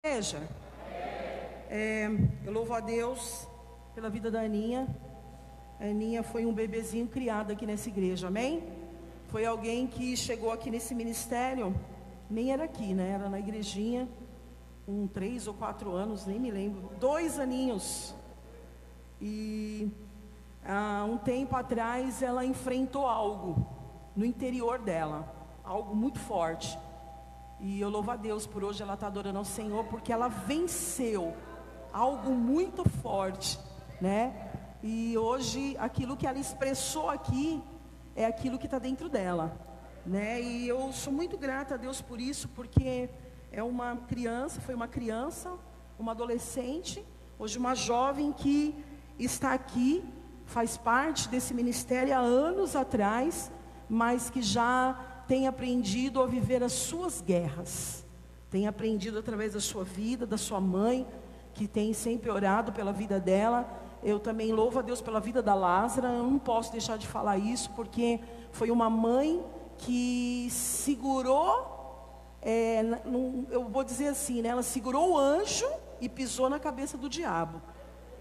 Igreja, eu louvo a Deus pela vida da Aninha. A Aninha foi um bebezinho criado aqui nessa igreja, amém? Foi alguém que chegou aqui nesse ministério, nem era aqui, né? Era na igrejinha, com 3 ou 4 anos, nem me lembro, 2 aninhos. E há um tempo atrás ela enfrentou algo no interior dela, algo muito forte. E eu louvo a Deus por hoje ela está adorando ao Senhor, porque ela venceu algo muito forte, né? E hoje aquilo que ela expressou aqui é aquilo que está dentro dela, né? E eu sou muito grata a Deus por isso, porque é uma criança, foi uma criança, uma adolescente, hoje uma jovem que está aqui, faz parte desse ministério há anos atrás, mas que já tem aprendido a viver as suas guerras, tem aprendido através da sua vida, da sua mãe, que tem sempre orado pela vida dela. Eu também louvo a Deus pela vida da Lázara. Eu não posso deixar de falar isso, porque foi uma mãe que segurou, eu vou dizer assim, né? Ela segurou o anjo e pisou na cabeça do diabo,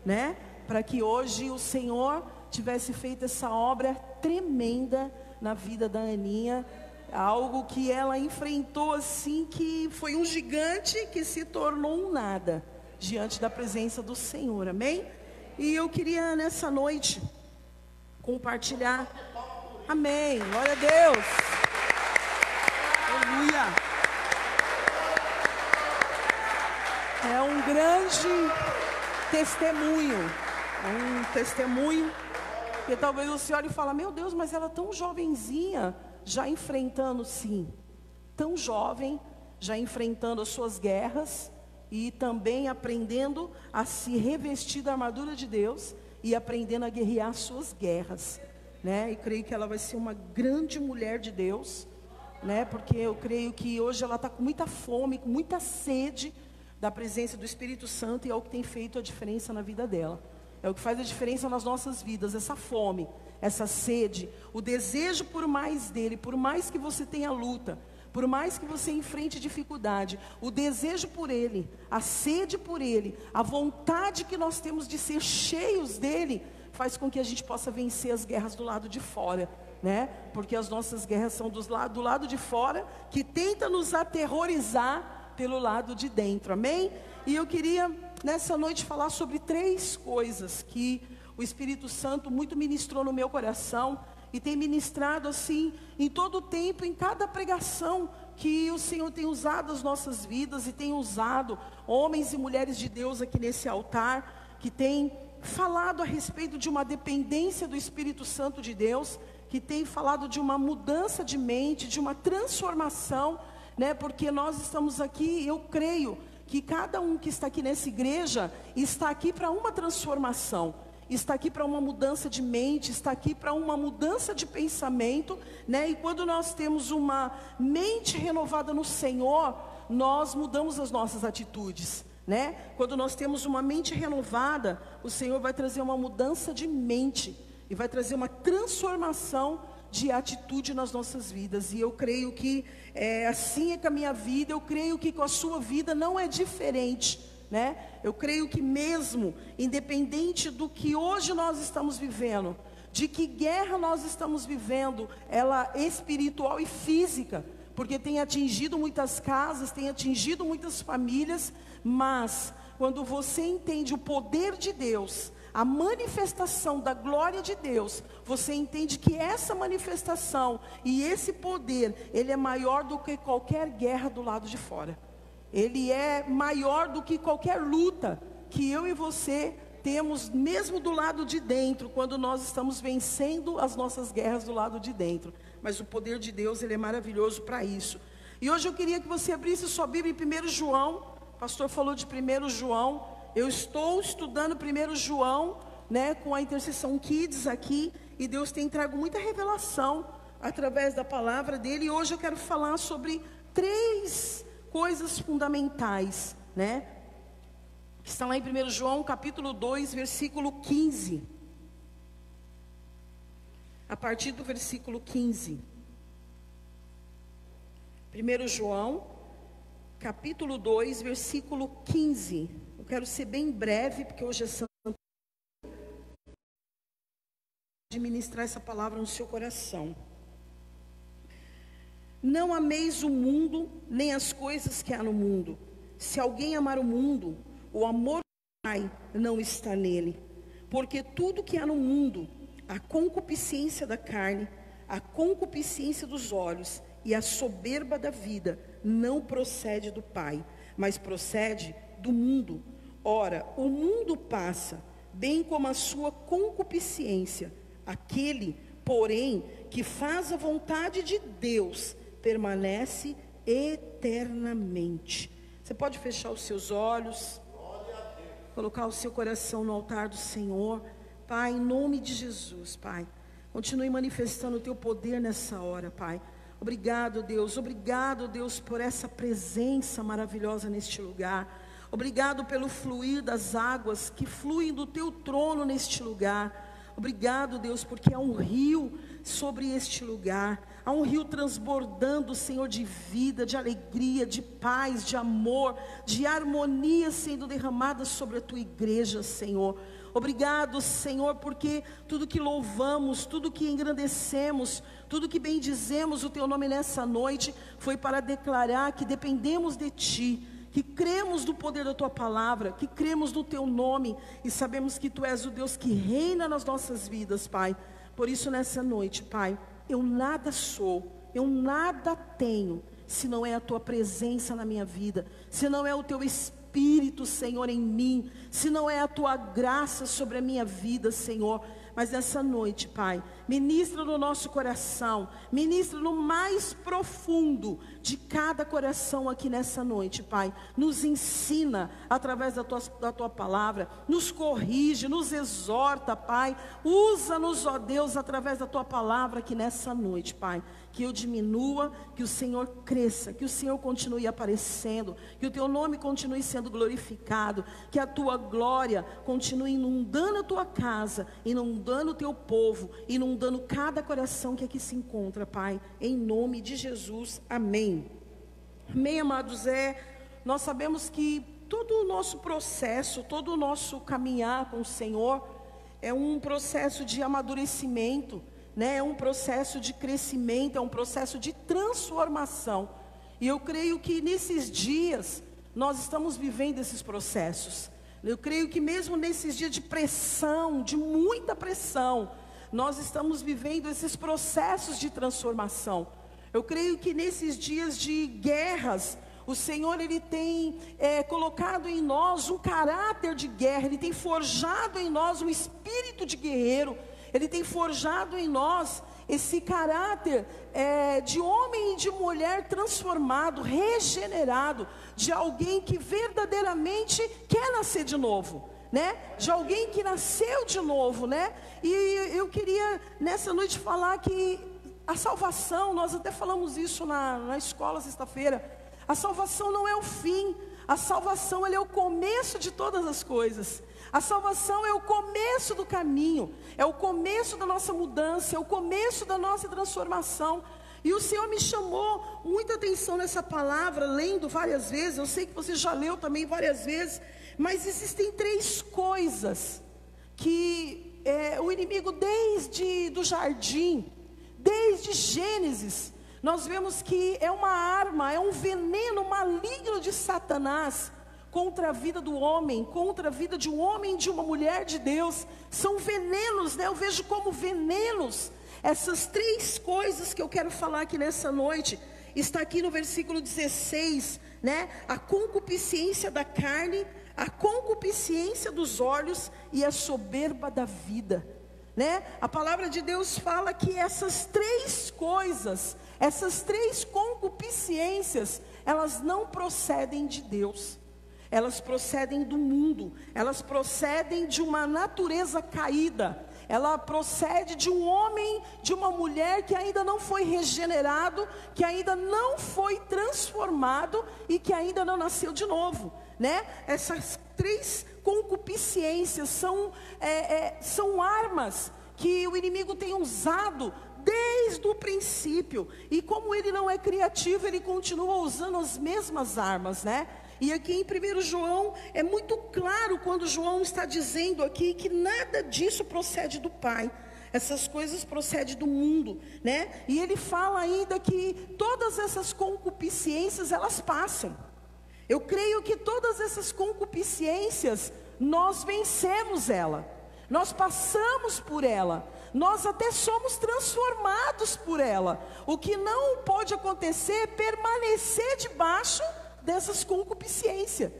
né? Para que hoje o Senhor tivesse feito essa obra tremenda na vida da Aninha. Algo que ela enfrentou assim, que foi um gigante que se tornou um nada diante da presença do Senhor, amém? E eu queria nessa noite compartilhar, amém, glória a Deus, aleluia. É um grande testemunho, que talvez você olhe e fale: meu Deus, mas ela é tão jovenzinha, já enfrentando, sim, tão jovem, já enfrentando as suas guerras, e também aprendendo a se revestir da armadura de Deus, e aprendendo a guerrear as suas guerras, né? E creio que ela vai ser uma grande mulher de Deus, né? Porque eu creio que hoje ela está com muita fome, com muita sede da presença do Espírito Santo, e é o que tem feito a diferença na vida dela. É o que faz a diferença nas nossas vidas, essa fome, essa sede, o desejo por mais dele, por mais que você tenha luta, por mais que você enfrente dificuldade, o desejo por ele, a sede por ele, a vontade que nós temos de ser cheios dele, faz com que a gente possa vencer as guerras do lado de fora, né? Porque as nossas guerras são do lado de fora, que tenta nos aterrorizar pelo lado de dentro, amém? E eu queria nessa noite falar sobre 3 coisas que o Espírito Santo muito ministrou no meu coração, e tem ministrado assim, em todo o tempo, em cada pregação, que o Senhor tem usado as nossas vidas, e tem usado homens e mulheres de Deus aqui nesse altar, que tem falado a respeito de uma dependência do Espírito Santo de Deus, que tem falado de uma mudança de mente, de uma transformação, né? Porque nós estamos aqui, eu creio que cada um que está aqui nessa igreja, está aqui para uma transformação, está aqui para uma mudança de mente, está aqui para uma mudança de pensamento, né? E quando nós temos uma mente renovada no Senhor, nós mudamos as nossas atitudes, né? Quando nós temos uma mente renovada, o Senhor vai trazer uma mudança de mente, e vai trazer uma transformação de atitude nas nossas vidas. E eu creio que assim é com a minha vida, eu creio que com a sua vida não é diferente, né? Eu creio que mesmo, independente do que hoje nós estamos vivendo, de que guerra nós estamos vivendo, ela é espiritual e física, porque tem atingido muitas casas, tem atingido muitas famílias, mas quando você entende o poder de Deus, a manifestação da glória de Deus, você entende que essa manifestação e esse poder, ele é maior do que qualquer guerra do lado de fora. Ele é maior do que qualquer luta que eu e você temos, mesmo do lado de dentro, quando nós estamos vencendo as nossas guerras do lado de dentro. Mas o poder de Deus, ele é maravilhoso para isso. E hoje eu queria que você abrisse sua Bíblia em 1 João. O pastor falou de 1 João. Eu estou estudando 1 João, né, com a Intercessão Kids aqui, e Deus tem trago muita revelação através da palavra dele. E hoje eu quero falar sobre 3 coisas fundamentais, né? Que estão lá em 1 João, capítulo 2, versículo 15. A partir do versículo 15. 1 João, capítulo 2, versículo 15. Eu quero ser bem breve, porque hoje é santo, de ministrar essa palavra no seu coração. Não ameis o mundo, nem as coisas que há no mundo. Se alguém amar o mundo, o amor do Pai não está nele. Porque tudo que há no mundo, a concupiscência da carne, a concupiscência dos olhos e a soberba da vida, não procede do Pai, mas procede do mundo. Ora, o mundo passa, bem como a sua concupiscência. Aquele, porém, que faz a vontade de Deus, permanece eternamente. Você pode fechar os seus olhos, colocar o seu coração no altar do Senhor. Pai, em nome de Jesus, Pai, continue manifestando o teu poder nessa hora, Pai. Obrigado, Deus, por essa presença maravilhosa neste lugar. Obrigado pelo fluir das águas que fluem do teu trono neste lugar. Obrigado, Deus, porque há um rio sobre este lugar. Há um rio transbordando, Senhor, de vida, de alegria, de paz, de amor, de harmonia sendo derramada sobre a tua igreja, Senhor. Obrigado, Senhor, porque tudo que louvamos, tudo que engrandecemos, tudo que bendizemos o teu nome nessa noite, foi para declarar que dependemos de ti, que cremos no poder da tua palavra, que cremos no teu nome, e sabemos que tu és o Deus que reina nas nossas vidas, Pai. Por isso nessa noite, Pai, eu nada sou, eu nada tenho, se não é a tua presença na minha vida, se não é o teu Espírito, Senhor, em mim, se não é a tua graça sobre a minha vida, Senhor. Mas nessa noite, Pai, ministra no nosso coração, ministra no mais profundo de cada coração aqui nessa noite, Pai. Nos ensina através da tua palavra, nos corrige, nos exorta, Pai. Usa-nos, ó Deus, através da tua palavra aqui nessa noite, Pai. Que eu diminua, que o Senhor cresça, que o Senhor continue aparecendo, que o teu nome continue sendo glorificado, que a tua glória continue inundando a tua casa, inundando o teu povo, inundando cada coração que aqui se encontra, Pai, em nome de Jesus, amém. Amém, amados. Nós sabemos que todo o nosso processo, todo o nosso caminhar com o Senhor é um processo de amadurecimento, é um processo de crescimento, é um processo de transformação. E eu creio que nesses dias nós estamos vivendo esses processos. Eu creio que mesmo nesses dias de pressão, de muita pressão, nós estamos vivendo esses processos de transformação. Eu creio que nesses dias de guerras, o Senhor, Ele tem colocado em nós um caráter de guerra, Ele tem forjado em nós um espírito de guerreiro, Ele tem forjado em nós esse caráter de homem e de mulher transformado, regenerado, de alguém que verdadeiramente quer nascer de novo, de alguém que nasceu de novo, E eu queria nessa noite falar que a salvação, nós até falamos isso na escola sexta-feira, a salvação não é o fim, a salvação ela é o começo de todas as coisas. A salvação é o começo do caminho, é o começo da nossa mudança, é o começo da nossa transformação. E o Senhor me chamou muita atenção nessa palavra, lendo várias vezes. Eu sei que você já leu também várias vezes, mas existem 3 coisas que o inimigo, desde do jardim, desde Gênesis, nós vemos que é uma arma, é um veneno maligno de Satanás contra a vida do homem, contra a vida de um homem e de uma mulher de Deus. São venenos, eu vejo como venenos. Essas 3 coisas que eu quero falar aqui nessa noite, está aqui no versículo 16, a concupiscência da carne, a concupiscência dos olhos e a soberba da vida, A palavra de Deus fala que essas 3 coisas, essas 3 concupiscências, elas não procedem de Deus. Elas procedem do mundo, elas procedem de uma natureza caída, ela procede de um homem, de uma mulher que ainda não foi regenerado, que ainda não foi transformado e que ainda não nasceu de novo, Essas 3 concupiscências são armas que o inimigo tem usado desde o princípio. E como ele não é criativo, ele continua usando as mesmas armas, né? E aqui em 1 João, é muito claro quando João está dizendo aqui que nada disso procede do Pai. Essas coisas procedem do mundo, né? E ele fala ainda que todas essas concupiscências, elas passam. Eu creio que todas essas concupiscências, nós vencemos ela. Nós passamos por ela. Nós até somos transformados por ela. O que não pode acontecer é permanecer debaixo dessas concupiscências.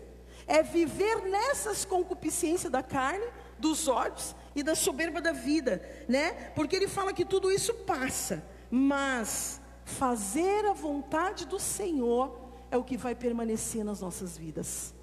É viver nessas concupiscências da carne, dos olhos e da soberba da vida, né? Porque ele fala que tudo isso passa, mas fazer a vontade do Senhor é o que vai permanecer nas nossas vidas.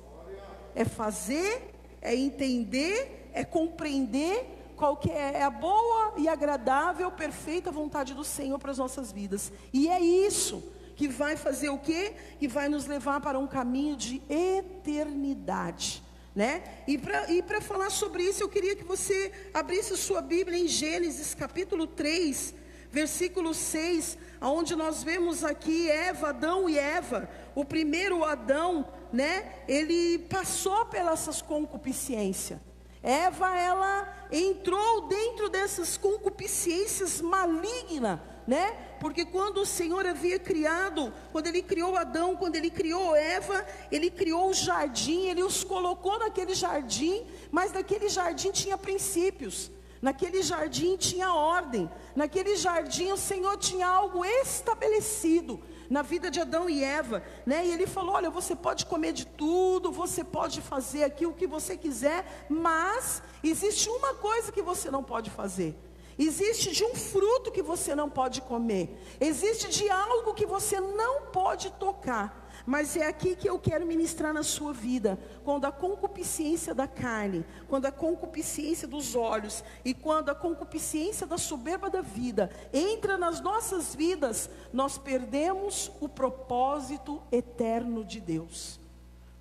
É fazer, é entender, é compreender qual que é a boa e agradável, perfeita vontade do Senhor para as nossas vidas. E é isso que vai fazer o quê? Que vai nos levar para um caminho de eternidade, né? E para falar sobre isso, eu queria que você abrisse a sua Bíblia em Gênesis capítulo 3, versículo 6, onde nós vemos aqui Adão e Eva. O primeiro Adão, né? Ele passou pelas concupiscências. Eva, ela entrou dentro dessas concupiscências malignas, né? Porque quando o Senhor havia criado, quando ele criou Adão, quando ele criou Eva, ele criou o jardim, ele os colocou naquele jardim, mas naquele jardim tinha princípios, naquele jardim tinha ordem, naquele jardim o Senhor tinha algo estabelecido na vida de Adão e Eva, né? E ele falou: olha, você pode comer de tudo, você pode fazer aqui o que você quiser, mas existe uma coisa que você não pode fazer. Existe de um fruto que você não pode comer. Existe de algo que você não pode tocar. Mas é aqui que eu quero ministrar na sua vida. Quando a concupiscência da carne, quando a concupiscência dos olhos e quando a concupiscência da soberba da vida entra nas nossas vidas, nós perdemos o propósito eterno de Deus.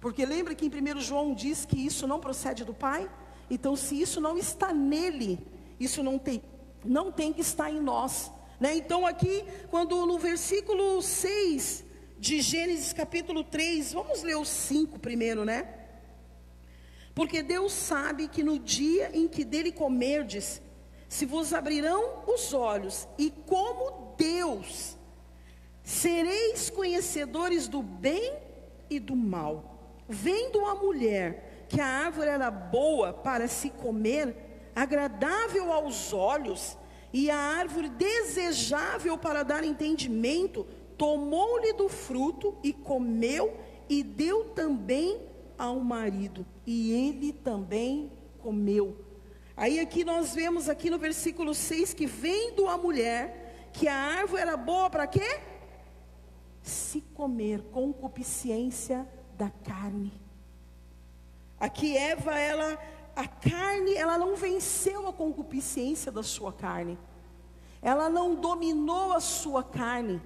Porque lembra que em 1 João diz que isso não procede do Pai? Então, se isso não está nele, isso não tem que estar em nós, né? Então aqui, quando no versículo 6 de Gênesis capítulo 3, vamos ler o 5 primeiro, né? Porque Deus sabe que no dia em que dele comerdes, se vos abrirão os olhos, e como Deus, sereis conhecedores do bem e do mal. Vendo a mulher que a árvore era boa para se comer, agradável aos olhos, e a árvore desejável para dar entendimento, tomou-lhe do fruto e comeu, e deu também ao marido, e ele também comeu. Aí aqui nós vemos aqui no versículo 6, que vendo a mulher que a árvore era boa para quê? Se comer, concupiscência da carne. Aqui Eva, a carne, ela não venceu a concupiscência da sua carne. Ela não dominou a sua carne.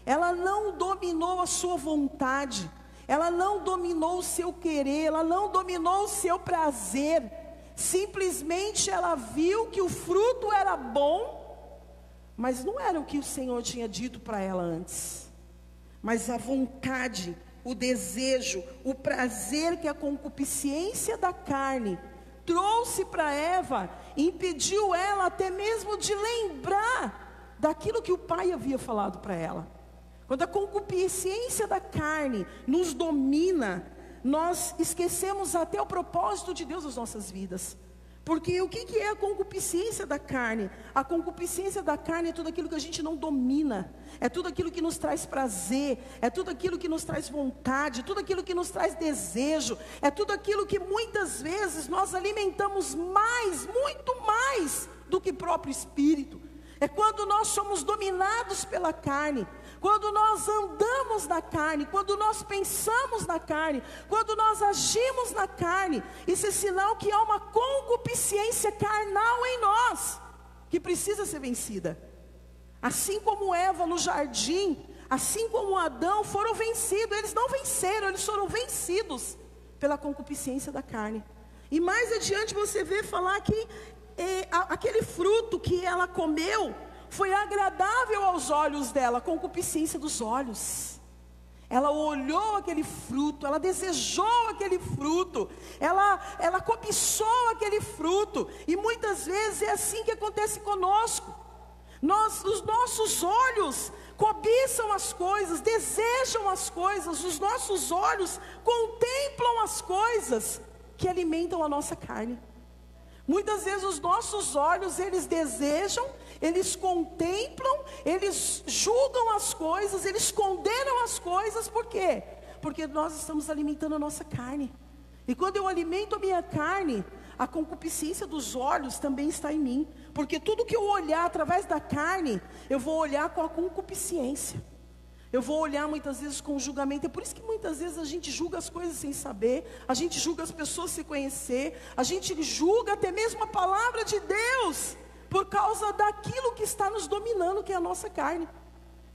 Ela não dominou a sua vontade. Ela não dominou o seu querer. Ela não dominou o seu prazer. Simplesmente ela viu que o fruto era bom, mas não era o que o Senhor tinha dito para ela antes. Mas a vontade, o desejo, o prazer que a concupiscência da carne trouxe para Eva, impediu ela até mesmo de lembrar daquilo que o Pai havia falado para ela. Quando a concupiscência da carne nos domina, nós esquecemos até o propósito de Deus nas nossas vidas. Porque o que é a concupiscência da carne? A concupiscência da carne é tudo aquilo que a gente não domina. É tudo aquilo que nos traz prazer. É tudo aquilo que nos traz vontade. Tudo aquilo que nos traz desejo. É tudo aquilo que muitas vezes nós alimentamos mais, muito mais do que o próprio espírito. É quando nós somos dominados pela carne. Quando nós andamos na carne, quando nós pensamos na carne, quando nós agimos na carne, isso é sinal que há uma concupiscência carnal em nós, que precisa ser vencida. Assim como Eva no jardim, assim como Adão foram vencidos, eles não venceram, eles foram vencidos pela concupiscência da carne. E mais adiante você vê falar que aquele fruto que ela comeu, foi agradável aos olhos dela, a concupiscência dos olhos. Ela olhou aquele fruto, ela desejou aquele fruto, ela cobiçou aquele fruto. E muitas vezes é assim que acontece conosco. Os nossos olhos cobiçam as coisas, desejam as coisas, os nossos olhos contemplam as coisas que alimentam a nossa carne. Muitas vezes os nossos olhos, eles desejam, eles contemplam, eles julgam as coisas, eles condenam as coisas. Por quê? Porque nós estamos alimentando a nossa carne. E quando eu alimento a minha carne, a concupiscência dos olhos também está em mim. Porque tudo que eu olhar através da carne, eu vou olhar com a concupiscência. Eu vou olhar muitas vezes com julgamento. É por isso que muitas vezes a gente julga as coisas sem saber. A gente julga as pessoas sem conhecer. A gente julga até mesmo a palavra de Deus, por causa daquilo que está nos dominando, que é a nossa carne,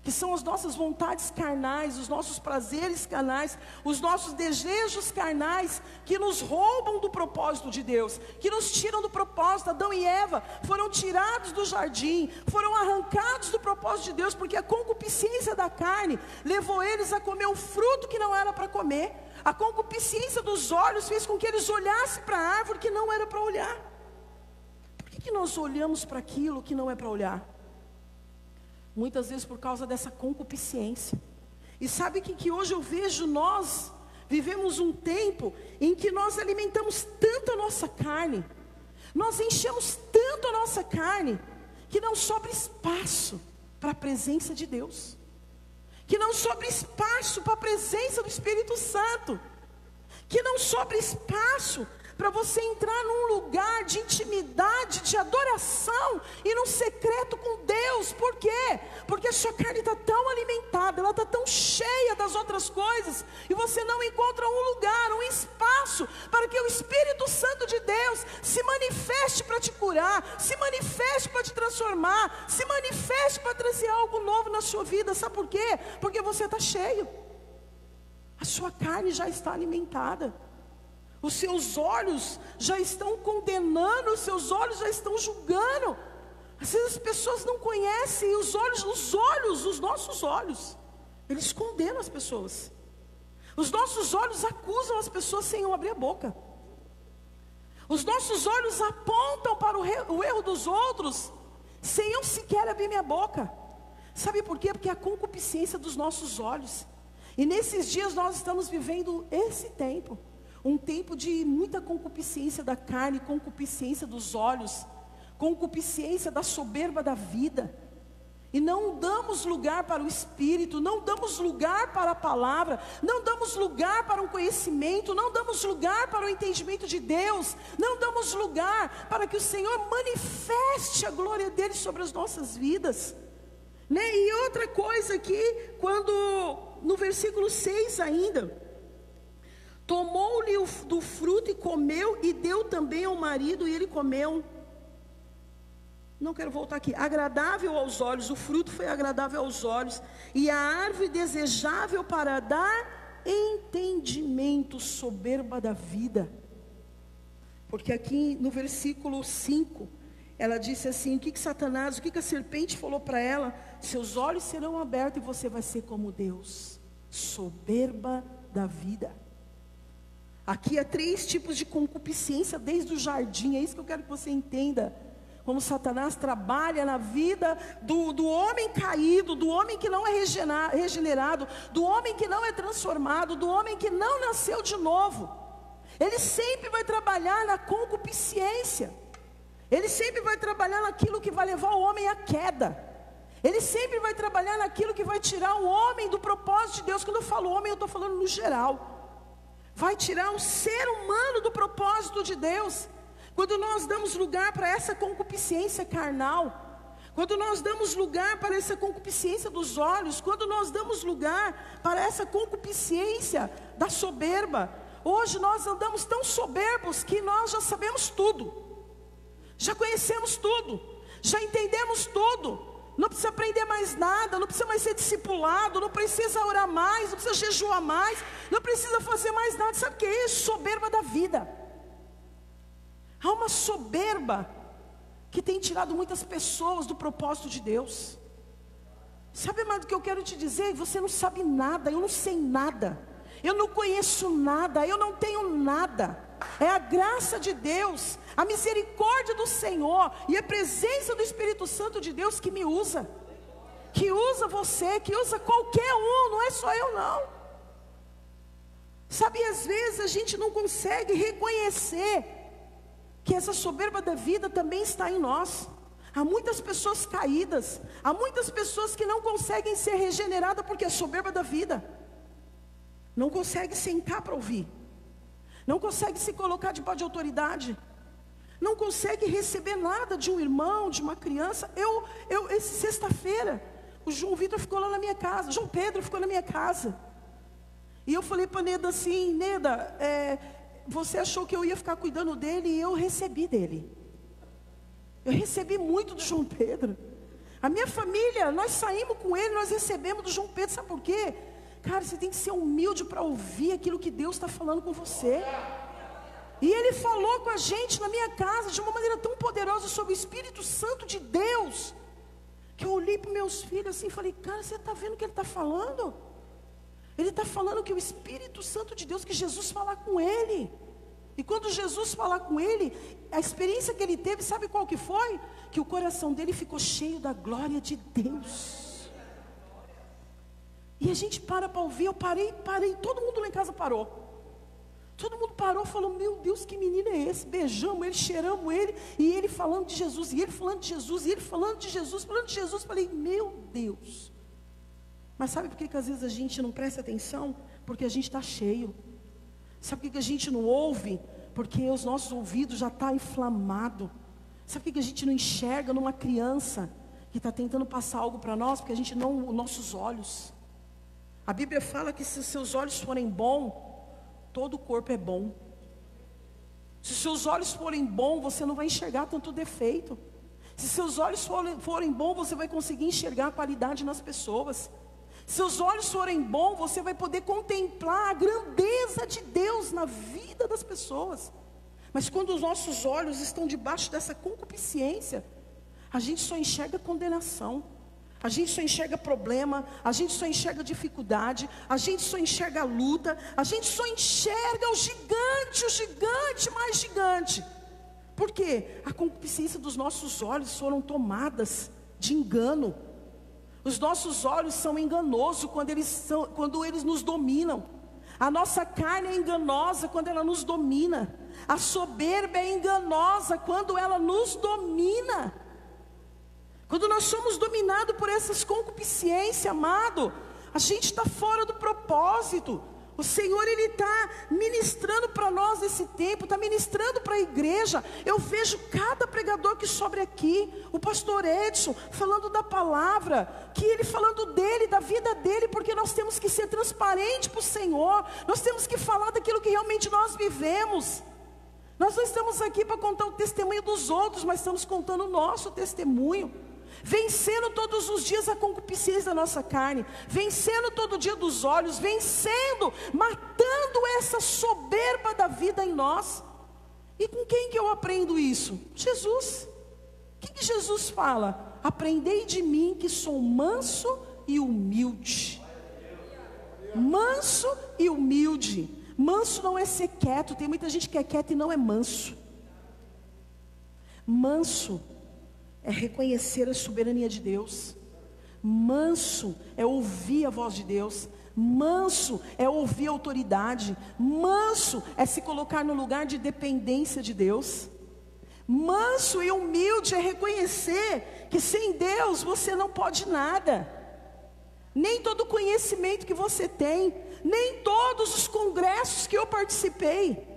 que são as nossas vontades carnais, os nossos prazeres carnais, os nossos desejos carnais, que nos roubam do propósito de Deus, que nos tiram do propósito. Adão e Eva foram tirados do jardim, foram arrancados do propósito de Deus, porque a concupiscência da carne levou eles a comer o fruto que não era para comer. A concupiscência dos olhos fez com que eles olhassem para a árvore que não era para olhar. Por que nós olhamos para aquilo que não é para olhar? Muitas vezes por causa dessa concupiscência. E sabe que hoje eu vejo, nós vivemos um tempo em que nós alimentamos tanto a nossa carne, nós enchemos tanto a nossa carne, que não sobra espaço para a presença de Deus, que não sobra espaço para a presença do Espírito Santo, que não sobra espaço para você entrar num lugar de intimidade, de adoração, e num secreto com Deus. Por quê? Porque a sua carne está tão alimentada, ela está tão cheia das outras coisas, e você não encontra um lugar, um espaço, para que o Espírito Santo de Deus se manifeste para te curar, se manifeste para te transformar, se manifeste para trazer algo novo na sua vida. Sabe por quê? Porque você está cheio, a sua carne já está alimentada. Os seus olhos já estão condenando, os seus olhos já estão julgando. Às vezes as pessoas não conhecem os nossos olhos, eles condenam as pessoas. Os nossos olhos acusam as pessoas sem eu abrir a boca. Os nossos olhos apontam para o erro dos outros, sem eu sequer abrir minha boca. Sabe por quê? Porque é a concupiscência dos nossos olhos. E nesses dias nós estamos vivendo esse tempo. Um tempo de muita concupiscência da carne, concupiscência dos olhos, concupiscência da soberba da vida. E não damos lugar para o Espírito, não damos lugar para a palavra, não damos lugar para um conhecimento, não damos lugar para o entendimento de Deus, não damos lugar para que o Senhor manifeste a glória dele sobre as nossas vidas. E outra coisa aqui, quando no versículo 6 ainda, tomou-lhe do fruto e comeu, e deu também ao marido, e ele comeu. Não quero voltar aqui. Agradável aos olhos, o fruto foi agradável aos olhos, e a árvore desejável para dar entendimento, soberba da vida. Porque aqui no versículo 5, ela disse assim: o que a serpente falou para ela? Seus olhos serão abertos e você vai ser como Deus, soberba da vida. Aqui há 3 tipos de concupiscência desde o jardim. É isso que eu quero que você entenda. Como Satanás trabalha na vida do homem caído, do homem que não é regenerado, do homem que não é transformado, do homem que não nasceu de novo. Ele sempre vai trabalhar na concupiscência. Ele sempre vai trabalhar naquilo que vai levar o homem à queda. Ele sempre vai trabalhar naquilo que vai tirar o homem do propósito de Deus. Quando eu falo homem, eu estou falando no geral. Vai tirar o ser humano do propósito de Deus. Quando nós damos lugar para essa concupiscência carnal, quando nós damos lugar para essa concupiscência dos olhos, quando nós damos lugar para essa concupiscência da soberba. Hoje nós andamos tão soberbos que nós já sabemos tudo, já conhecemos tudo, já entendemos tudo. Não precisa aprender mais nada, não precisa mais ser discipulado, não precisa orar mais, não precisa jejuar mais, não precisa fazer mais nada. Sabe o que é isso? Soberba da vida. Há uma soberba que tem tirado muitas pessoas do propósito de Deus. Sabe, amado, o que eu quero te dizer? Você não sabe nada, eu não sei nada, eu não conheço nada, eu não tenho nada. É a graça de Deus, a misericórdia do Senhor e a presença do Espírito Santo de Deus que me usa, que usa você, que usa qualquer um, não é só eu não. Sabe, às vezes a gente não consegue reconhecer que essa soberba da vida também está em nós. Há muitas pessoas caídas, há muitas pessoas que não conseguem ser regeneradas porque é soberba da vida. Não consegue sentar para ouvir, não consegue se colocar debaixo de autoridade, não consegue receber nada de um irmão, de uma criança. Essa sexta-feira, o João Vitor ficou lá na minha casa, João Pedro ficou na minha casa. E eu falei para Neda assim: Neda, você achou que eu ia ficar cuidando dele, e eu recebi dele. Eu recebi muito do João Pedro. A minha família, nós saímos com ele, nós recebemos do João Pedro. Sabe por quê? Cara, você tem que ser humilde para ouvir aquilo que Deus está falando com você. E ele falou com a gente na minha casa de uma maneira tão poderosa sobre o Espírito Santo de Deus, que eu olhei para meus filhos assim e falei: cara, você está vendo o que ele está falando? Ele está falando que o Espírito Santo de Deus, que Jesus falar com ele. E quando Jesus falar com ele, a experiência que ele teve, sabe qual que foi? Que o coração dele ficou cheio da glória de Deus. E a gente para ouvir. Eu parei, todo mundo lá em casa parou. Todo mundo parou, falou: meu Deus, que menino é esse? Beijamos ele, cheiramos ele, e ele falando de Jesus, e ele falando de Jesus, e ele falando de Jesus, falando de Jesus. Falei: meu Deus. Mas sabe por que às vezes a gente não presta atenção? Porque a gente está cheio. Sabe por que a gente não ouve? Porque os nossos ouvidos já estão inflamados. Sabe por que a gente não enxerga numa criança que está tentando passar algo para nós? Porque a gente não, os nossos olhos. A Bíblia fala que se os seus olhos forem bons, todo o corpo é bom. Se os seus olhos forem bons, você não vai enxergar tanto defeito. Se seus olhos forem bons, você vai conseguir enxergar a qualidade nas pessoas. Se seus olhos forem bons, você vai poder contemplar a grandeza de Deus na vida das pessoas. Mas quando os nossos olhos estão debaixo dessa concupiscência, a gente só enxerga condenação, a gente só enxerga problema, a gente só enxerga dificuldade, a gente só enxerga luta, a gente só enxerga o gigante mais gigante. Por quê? A concupiscência dos nossos olhos foram tomadas de engano. Os nossos olhos são enganosos quando eles nos dominam. A nossa carne é enganosa quando ela nos domina. A soberba é enganosa quando ela nos domina. Quando nós somos dominados por essas concupiscências, amado, a gente está fora do propósito. O Senhor, Ele está ministrando para nós nesse tempo, está ministrando para a igreja. Eu vejo cada pregador que sobe aqui, o pastor Edson falando da palavra, que ele falando dele, da vida dele, porque nós temos que ser transparente para o Senhor, nós temos que falar daquilo que realmente nós vivemos. Nós não estamos aqui para contar o testemunho dos outros, mas estamos contando o nosso testemunho. Vencendo todos os dias a concupiscência da nossa carne, vencendo todo dia dos olhos, vencendo, matando essa soberba da vida em nós. E com quem que eu aprendo isso? Jesus. O que Jesus fala? Aprendei de mim que sou manso e humilde. Manso e humilde. Manso não é ser quieto, tem muita gente que é quieta e não é manso. Manso é reconhecer a soberania de Deus. Manso é ouvir a voz de Deus. Manso é ouvir a autoridade. Manso é se colocar no lugar de dependência de Deus. Manso e humilde é reconhecer que sem Deus você não pode nada. Nem todo conhecimento que você tem, nem todos os congressos que eu participei,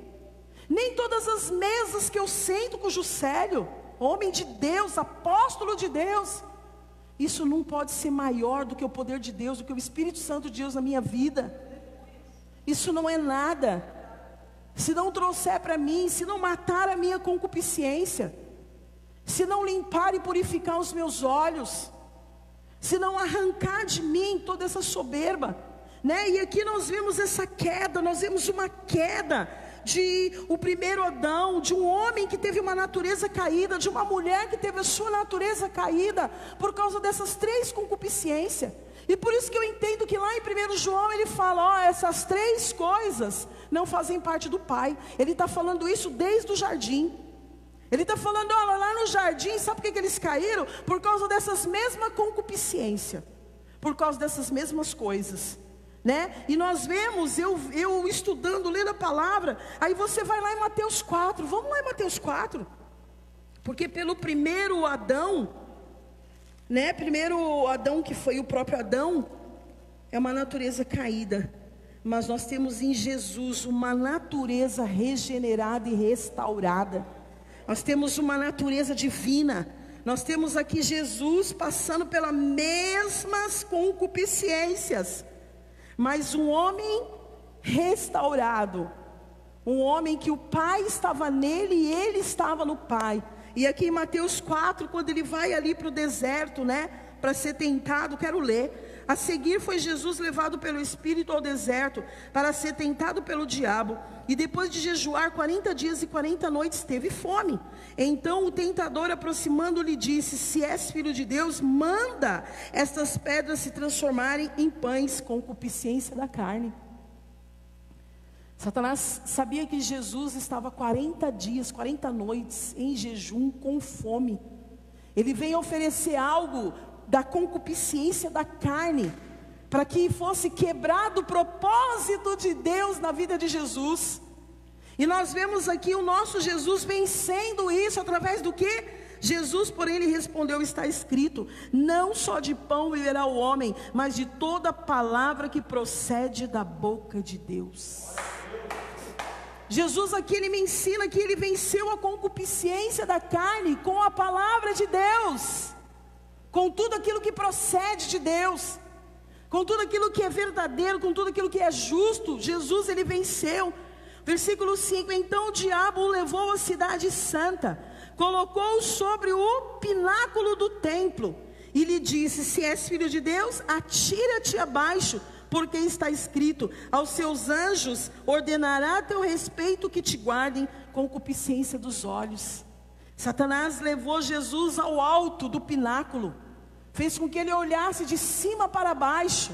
nem todas as mesas que eu sento com o Juscelio, homem de Deus, apóstolo de Deus, isso não pode ser maior do que o poder de Deus, do que o Espírito Santo de Deus na minha vida. Isso não é nada. Se não trouxer para mim, se não matar a minha concupiscência, se não limpar e purificar os meus olhos, se não arrancar de mim toda essa soberba, né? E aqui nós vemos essa queda, nós vemos uma queda o primeiro Adão, de um homem que teve uma natureza caída, de uma mulher que teve a sua natureza caída, por causa dessas 3 concupiscências. E por isso que eu entendo que lá em 1 João ele fala, essas 3 coisas não fazem parte do Pai. Ele está falando isso desde o jardim. Ele está falando, olha, lá no jardim, sabe por que eles caíram? Por causa dessas mesmas concupiscências, por causa dessas mesmas coisas, né? E nós vemos, eu estudando, lendo a palavra, aí você vai lá em Mateus 4, vamos lá em Mateus 4, porque pelo primeiro Adão, né? Primeiro Adão, que foi o próprio Adão, é uma natureza caída, mas nós temos em Jesus uma natureza regenerada e restaurada. Nós temos uma natureza divina. Nós temos aqui Jesus passando pelas mesmas concupiscências, mas um homem restaurado, um homem que o Pai estava nele e ele estava no Pai. E aqui em Mateus 4, quando ele vai ali para o deserto, né, para ser tentado, quero ler. A seguir foi Jesus levado pelo Espírito ao deserto para ser tentado pelo diabo. E depois de jejuar 40 dias e 40 noites, teve fome. Então o tentador, aproximando-lhe, disse: se és filho de Deus, manda estas pedras se transformarem em pães. Concupiscência da carne. Satanás sabia que Jesus estava 40 dias, 40 noites em jejum com fome. Ele veio oferecer algo da concupiscência da carne, para que fosse quebrado o propósito de Deus na vida de Jesus. E nós vemos aqui o nosso Jesus vencendo isso através do que? Jesus, porém, lhe respondeu: está escrito, não só de pão viverá o homem, mas de toda palavra que procede da boca de Deus. Jesus aqui, ele me ensina que ele venceu a concupiscência da carne com a palavra de Deus, com tudo aquilo que procede de Deus, com tudo aquilo que é verdadeiro, com tudo aquilo que é justo. Jesus, ele venceu. Versículo 5: então o diabo o levou à cidade santa, colocou-o sobre o pináculo do templo e lhe disse: se és filho de Deus, atira-te abaixo, porque está escrito, aos seus anjos ordenará a teu respeito que te guardem. Concupiscência dos olhos. Satanás levou Jesus ao alto do pináculo, fez com que ele olhasse de cima para baixo,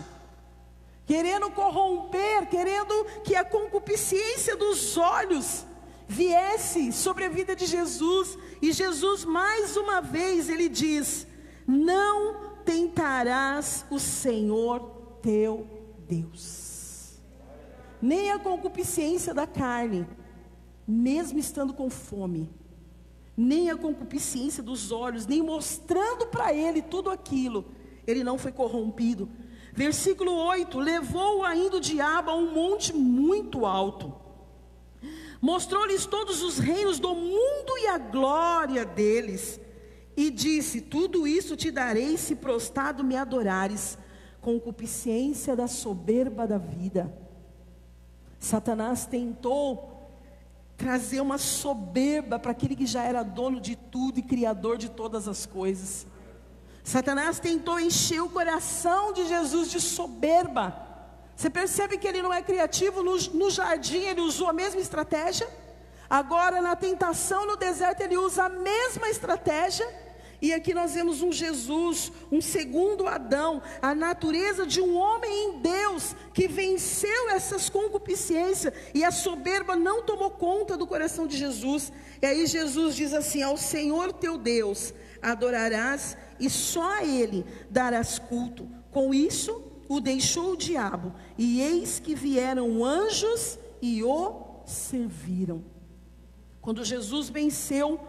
querendo corromper, querendo que a concupiscência dos olhos viesse sobre a vida de Jesus. E Jesus, mais uma vez, ele diz: não tentarás o Senhor teu Deus. Nem a concupiscência da carne, mesmo estando com fome, nem a concupiscência dos olhos, nem mostrando para ele tudo aquilo, ele não foi corrompido. Versículo 8: levou ainda o diabo a um monte muito alto, mostrou-lhes todos os reinos do mundo e a glória deles, e disse: tudo isso te darei se prostrado me adorares. Concupiscência da soberba da vida. Satanás tentou trazer uma soberba para aquele que já era dono de tudo e criador de todas as coisas. Satanás tentou encher o coração de Jesus de soberba. Você percebe que ele não é criativo? No jardim ele usou a mesma estratégia. Agora na tentação no deserto ele usa a mesma estratégia. E aqui nós vemos um Jesus, um segundo Adão, a natureza de um homem em Deus, que venceu essas concupiscências, e a soberba não tomou conta do coração de Jesus. E aí Jesus diz assim: ao Senhor teu Deus adorarás, e só a Ele darás culto. Com isso o deixou o diabo, e eis que vieram anjos e o serviram. Quando Jesus venceu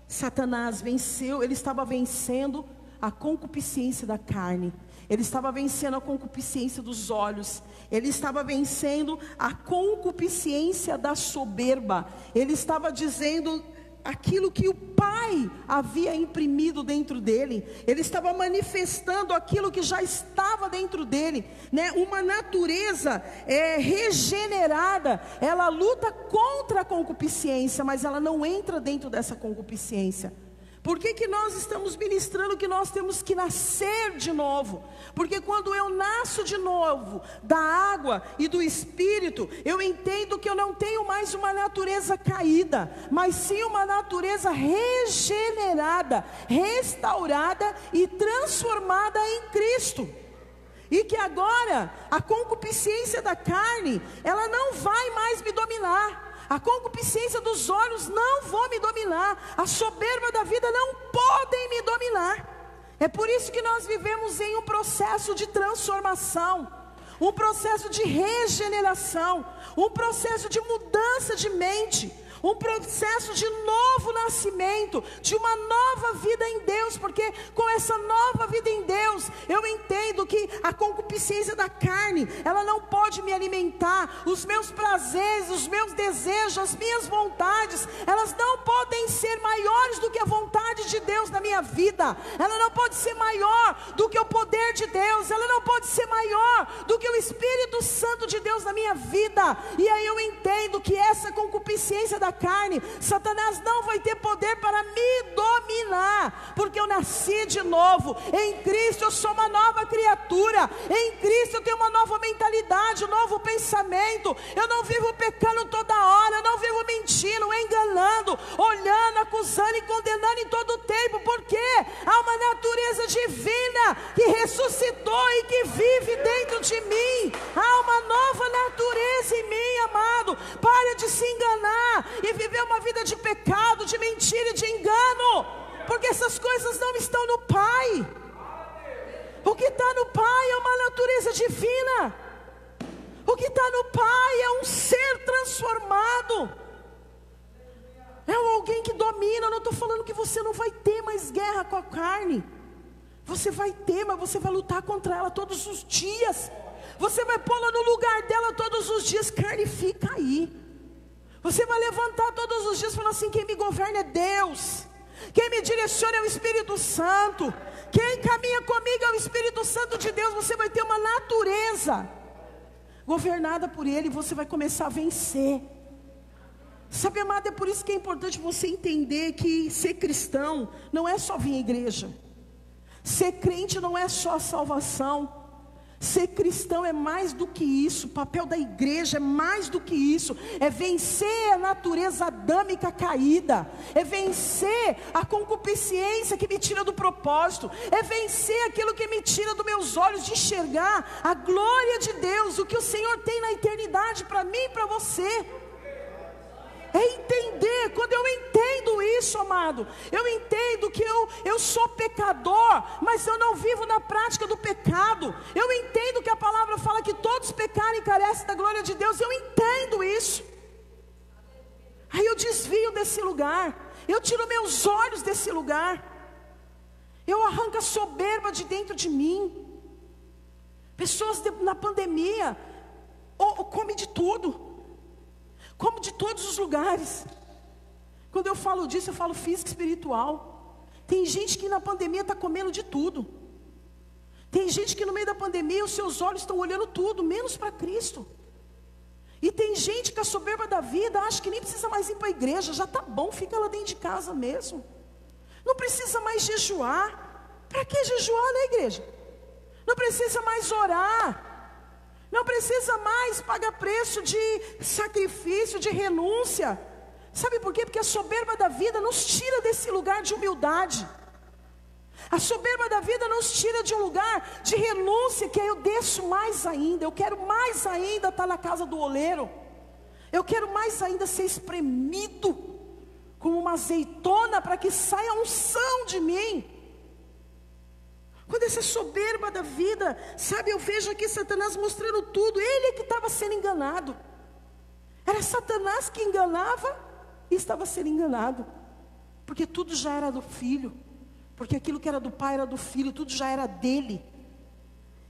Satanás, venceu, ele estava vencendo a concupiscência da carne, ele estava vencendo a concupiscência dos olhos, ele estava vencendo a concupiscência da soberba, ele estava dizendo aquilo que o Pai havia imprimido dentro dele, ele estava manifestando aquilo que já estava dentro dele, né? Uma natureza regenerada. Ela luta contra a concupiscência, mas ela não entra dentro dessa concupiscência, Por que nós estamos ministrando que nós temos que nascer de novo? Porque quando eu nasço de novo da água e do Espírito, eu entendo que eu não tenho mais uma natureza caída, mas sim uma natureza regenerada, restaurada e transformada em Cristo. E que agora a concupiscência da carne, ela não vai mais me dominar. A concupiscência dos olhos não vão me dominar. A soberba da vida não podem me dominar. É por isso que nós vivemos em um processo de transformação, um processo de regeneração, um processo de mudança de mente, um processo de novo nascimento, de uma nova vida em Deus. Porque com essa nova vida em Deus, eu entendo que a concupiscência da carne, ela não pode me alimentar. Os meus prazeres, os meus desejos, as minhas vontades, elas não podem ser maiores do que a vontade de Deus na minha vida. Ela não pode ser maior do que o poder de Deus. Ela não pode ser maior do que o Espírito Santo de Deus na minha vida. E aí eu entendo que essa concupiscência da carne, Satanás não vai ter poder para me dominar, porque eu nasci de novo. Em Cristo eu sou uma nova criatura. Em Cristo eu tenho uma nova mentalidade, um novo pensamento. Eu não vivo pecando toda hora, eu não vivo mentindo, enganando, olhando, acusando e condenando em todo o tempo, porque há uma natureza divina que ressuscitou e que vive dentro de mim. Há uma nova natureza em mim, amado. Pare de se enganar e viver uma vida de pecado, de mentira e de engano, porque essas coisas não estão no Pai. O que está no Pai é uma natureza divina. O que está no Pai é um ser transformado, é alguém que domina. Eu não estou falando que você não vai ter mais guerra com a carne. Você vai ter, mas você vai lutar contra ela todos os dias. Você vai pô-la no lugar dela todos os dias. Carne, fica aí. Você vai levantar todos os dias e falar assim: quem me governa é Deus, quem me direciona é o Espírito Santo, quem caminha comigo é o Espírito Santo de Deus. Você vai ter uma natureza governada por Ele, e você vai começar a vencer. Sabe, amado, é por isso que é importante você entender que ser cristão não é só vir à igreja. Ser crente não é só a salvação. Ser cristão é mais do que isso. O papel da igreja é mais do que isso. É vencer a natureza adâmica caída. É vencer a concupiscência que me tira do propósito. É vencer aquilo que me tira dos meus olhos de enxergar a glória de Deus, o que o Senhor tem na eternidade para mim e para você. É entender. Quando eu entendo isso, amado, eu entendo que eu sou pecador, mas eu não vivo na prática do pecado. Eu entendo que a palavra fala que todos pecaram e carecem da glória de Deus. Eu entendo isso. Aí eu desvio desse lugar, eu tiro meus olhos desse lugar, eu arranco a soberba de dentro de mim. Pessoas na pandemia comem de tudo, como de todos os lugares. Quando eu falo disso, eu falo físico e espiritual. Tem gente que na pandemia está comendo de tudo. Tem gente que no meio da pandemia os seus olhos estão olhando tudo, menos para Cristo. E tem gente que a soberba da vida acha que nem precisa mais ir para a igreja. Já está bom, fica lá dentro de casa mesmo. Não precisa mais jejuar. Para que jejuar na igreja? Não precisa mais orar. Não precisa mais pagar preço de sacrifício, de renúncia. Sabe por quê? Porque a soberba da vida nos tira desse lugar de humildade. A soberba da vida nos tira de um lugar de renúncia, que aí eu desço mais ainda. Eu quero mais ainda estar na casa do oleiro. Eu quero mais ainda ser espremido como uma azeitona, para que saia a unção de mim. Quando essa soberba da vida, sabe, eu vejo aqui Satanás mostrando tudo. Ele é que estava sendo enganado. Era Satanás que enganava e estava sendo enganado. Porque tudo já era do filho. Porque aquilo que era do pai era do filho, tudo já era dele.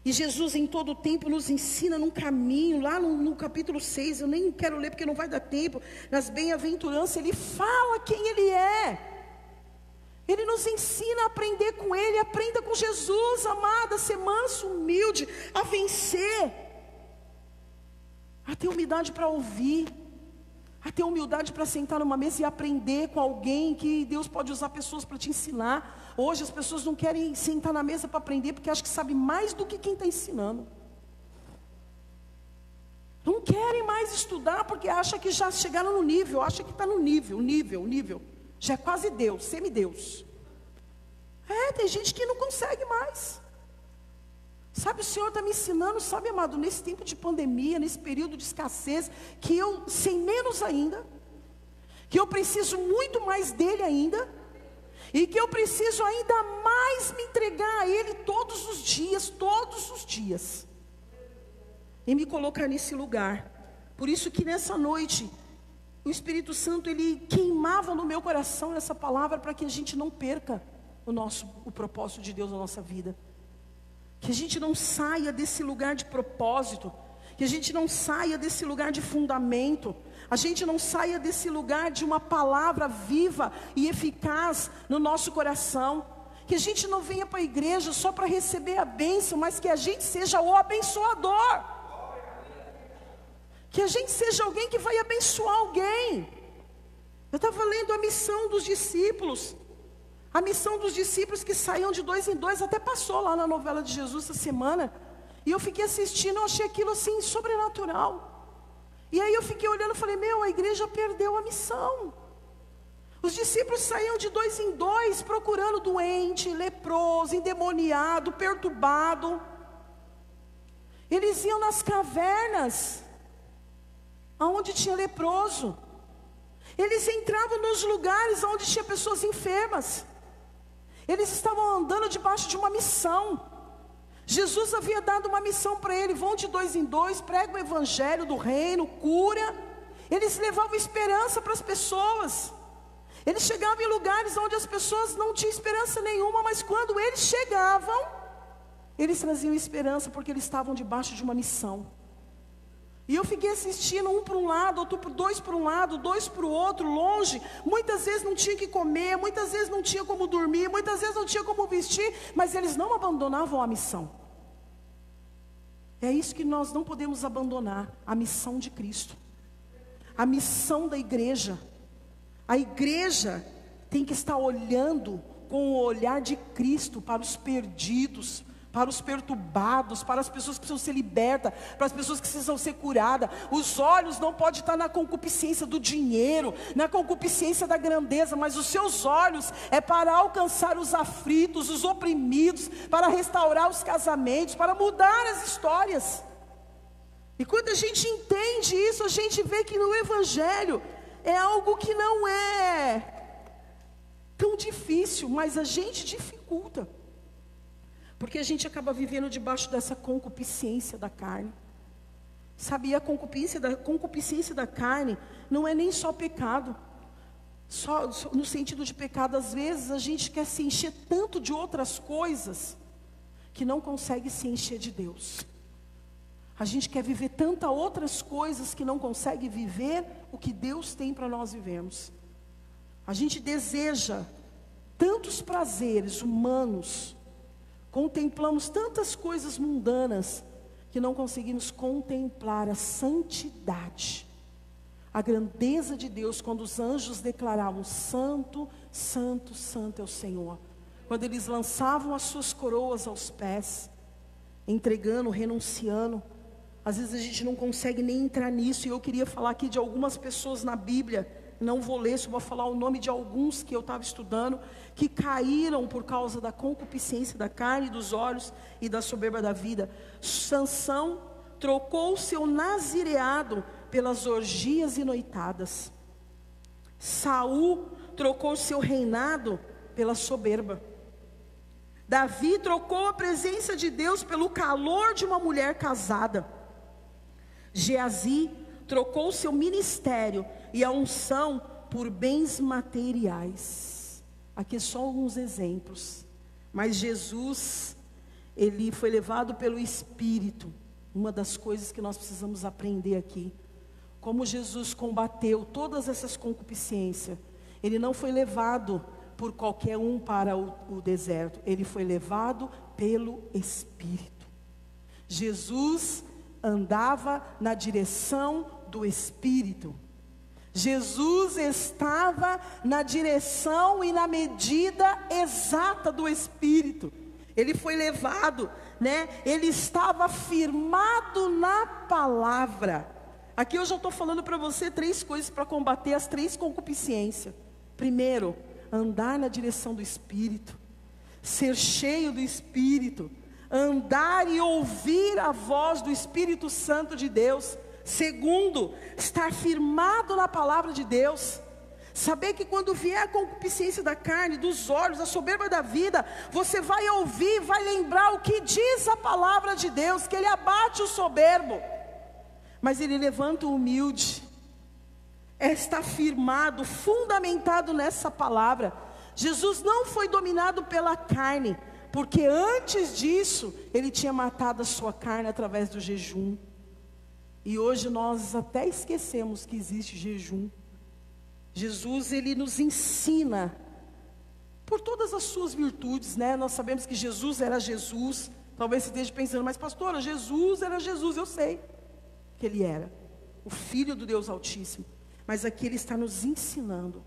E Jesus em todo o tempo nos ensina num caminho, lá no capítulo 6, eu nem quero ler porque não vai dar tempo. Nas bem-aventuranças ele fala quem ele é. Ele nos ensina a aprender com Ele. Aprenda com Jesus, amada, a ser manso, humilde, a vencer, a ter humildade para ouvir, a ter humildade para sentar numa mesa e aprender com alguém, que Deus pode usar pessoas para te ensinar. Hoje as pessoas não querem sentar na mesa para aprender, porque acham que sabe mais do que quem está ensinando. Não querem mais estudar, porque acham que já chegaram no nível, acham que está no nível. Já é quase Deus, semideus. Tem gente que não consegue mais. Sabe, o Senhor está me ensinando, sabe, amado, nesse tempo de pandemia, nesse período de escassez, que eu sei menos ainda, que eu preciso muito mais dele ainda, e que eu preciso ainda mais me entregar a Ele todos os dias, e me colocar nesse lugar. Por isso que nessa noite, o Espírito Santo, Ele queimava no meu coração essa palavra, para que a gente não perca o propósito de Deus na nossa vida. Que a gente não saia desse lugar de propósito, que a gente não saia desse lugar de fundamento, a gente não saia desse lugar de uma palavra viva e eficaz no nosso coração, que a gente não venha para a igreja só para receber a bênção, mas que a gente seja o abençoador, que a gente seja alguém que vai abençoar alguém. Eu estava lendo a missão dos discípulos, a missão dos discípulos que saíam de 2 em 2, até passou lá na novela de Jesus essa semana, e eu fiquei assistindo, eu achei aquilo assim, sobrenatural. E aí eu fiquei olhando e falei, a igreja perdeu a missão. Os discípulos saíam de 2 em 2, procurando doente, leproso, endemoniado, perturbado. Eles iam nas cavernas, aonde tinha leproso. Eles entravam nos lugares onde tinha pessoas enfermas. Eles estavam andando debaixo de uma missão. Jesus havia dado uma missão para ele: vão de 2 em 2, pregam o evangelho do reino, cura. Eles levavam esperança para as pessoas. Eles chegavam em lugares onde as pessoas não tinham esperança nenhuma, mas quando eles chegavam, eles traziam esperança, porque eles estavam debaixo de uma missão. E eu fiquei assistindo, um para um lado, outro dois para um lado, dois para o outro, longe. Muitas vezes não tinha que comer, muitas vezes não tinha como dormir, muitas vezes não tinha como vestir, mas eles não abandonavam a missão. É isso que nós não podemos abandonar, a missão de Cristo, a missão da igreja. A igreja tem que estar olhando com o olhar de Cristo para os perdidos, para os perturbados, para as pessoas que precisam ser libertas, para as pessoas que precisam ser curadas. Os olhos não podem estar na concupiscência do dinheiro, na concupiscência da grandeza, mas os seus olhos é para alcançar os aflitos, os oprimidos, para restaurar os casamentos, para mudar as histórias. E quando a gente entende isso, a gente vê que no Evangelho é algo que não é tão difícil, mas a gente dificulta. Porque a gente acaba vivendo debaixo dessa concupiscência da carne. Sabe, a concupiscência da carne não é nem só pecado. Só no sentido de pecado, às vezes a gente quer se encher tanto de outras coisas que não consegue se encher de Deus. A gente quer viver tantas outras coisas que não consegue viver o que Deus tem para nós vivermos. A gente deseja tantos prazeres humanos, contemplamos tantas coisas mundanas, que não conseguimos contemplar a santidade, a grandeza de Deus, quando os anjos declaravam: santo, santo, santo é o Senhor. Quando eles lançavam as suas coroas aos pés, entregando, renunciando. Às vezes a gente não consegue nem entrar nisso, e eu queria falar aqui de algumas pessoas na Bíblia, não vou ler, só vou falar o nome de alguns que eu estava estudando, que caíram por causa da concupiscência da carne, dos olhos e da soberba da vida. Sansão trocou o seu nazireado pelas orgias e noitadas. Saul trocou o seu reinado pela soberba. Davi trocou a presença de Deus pelo calor de uma mulher casada. Geazi trocou o seu ministério e a unção por bens materiais. Aqui só alguns exemplos. Mas Jesus, ele foi levado pelo Espírito. Uma das coisas que nós precisamos aprender aqui, como Jesus combateu todas essas concupiscências. Ele não foi levado por qualquer um para o deserto. Ele foi levado pelo Espírito. Jesus andava na direção do Espírito. Jesus estava na direção e na medida exata do Espírito. Ele foi levado, né? Ele estava firmado na palavra. Aqui eu já estou falando para você 3 coisas para combater as 3 concupiscências. Primeiro, andar na direção do Espírito, ser cheio do Espírito, andar e ouvir a voz do Espírito Santo de Deus. Segundo, estar firmado na palavra de Deus. Saber que quando vier a concupiscência da carne, dos olhos, a soberba da vida, você vai ouvir, vai lembrar o que diz a palavra de Deus, que Ele abate o soberbo, mas Ele levanta o humilde. Está firmado, fundamentado nessa palavra. Jesus não foi dominado pela carne, porque antes disso, Ele tinha matado a sua carne através do jejum. E hoje nós até esquecemos que existe jejum. Jesus, Ele nos ensina, por todas as suas virtudes, né? Nós sabemos que Jesus era Jesus. Talvez você esteja pensando, mas pastora, Jesus era Jesus. Eu sei que Ele era o Filho do Deus Altíssimo. Mas aqui Ele está nos ensinando,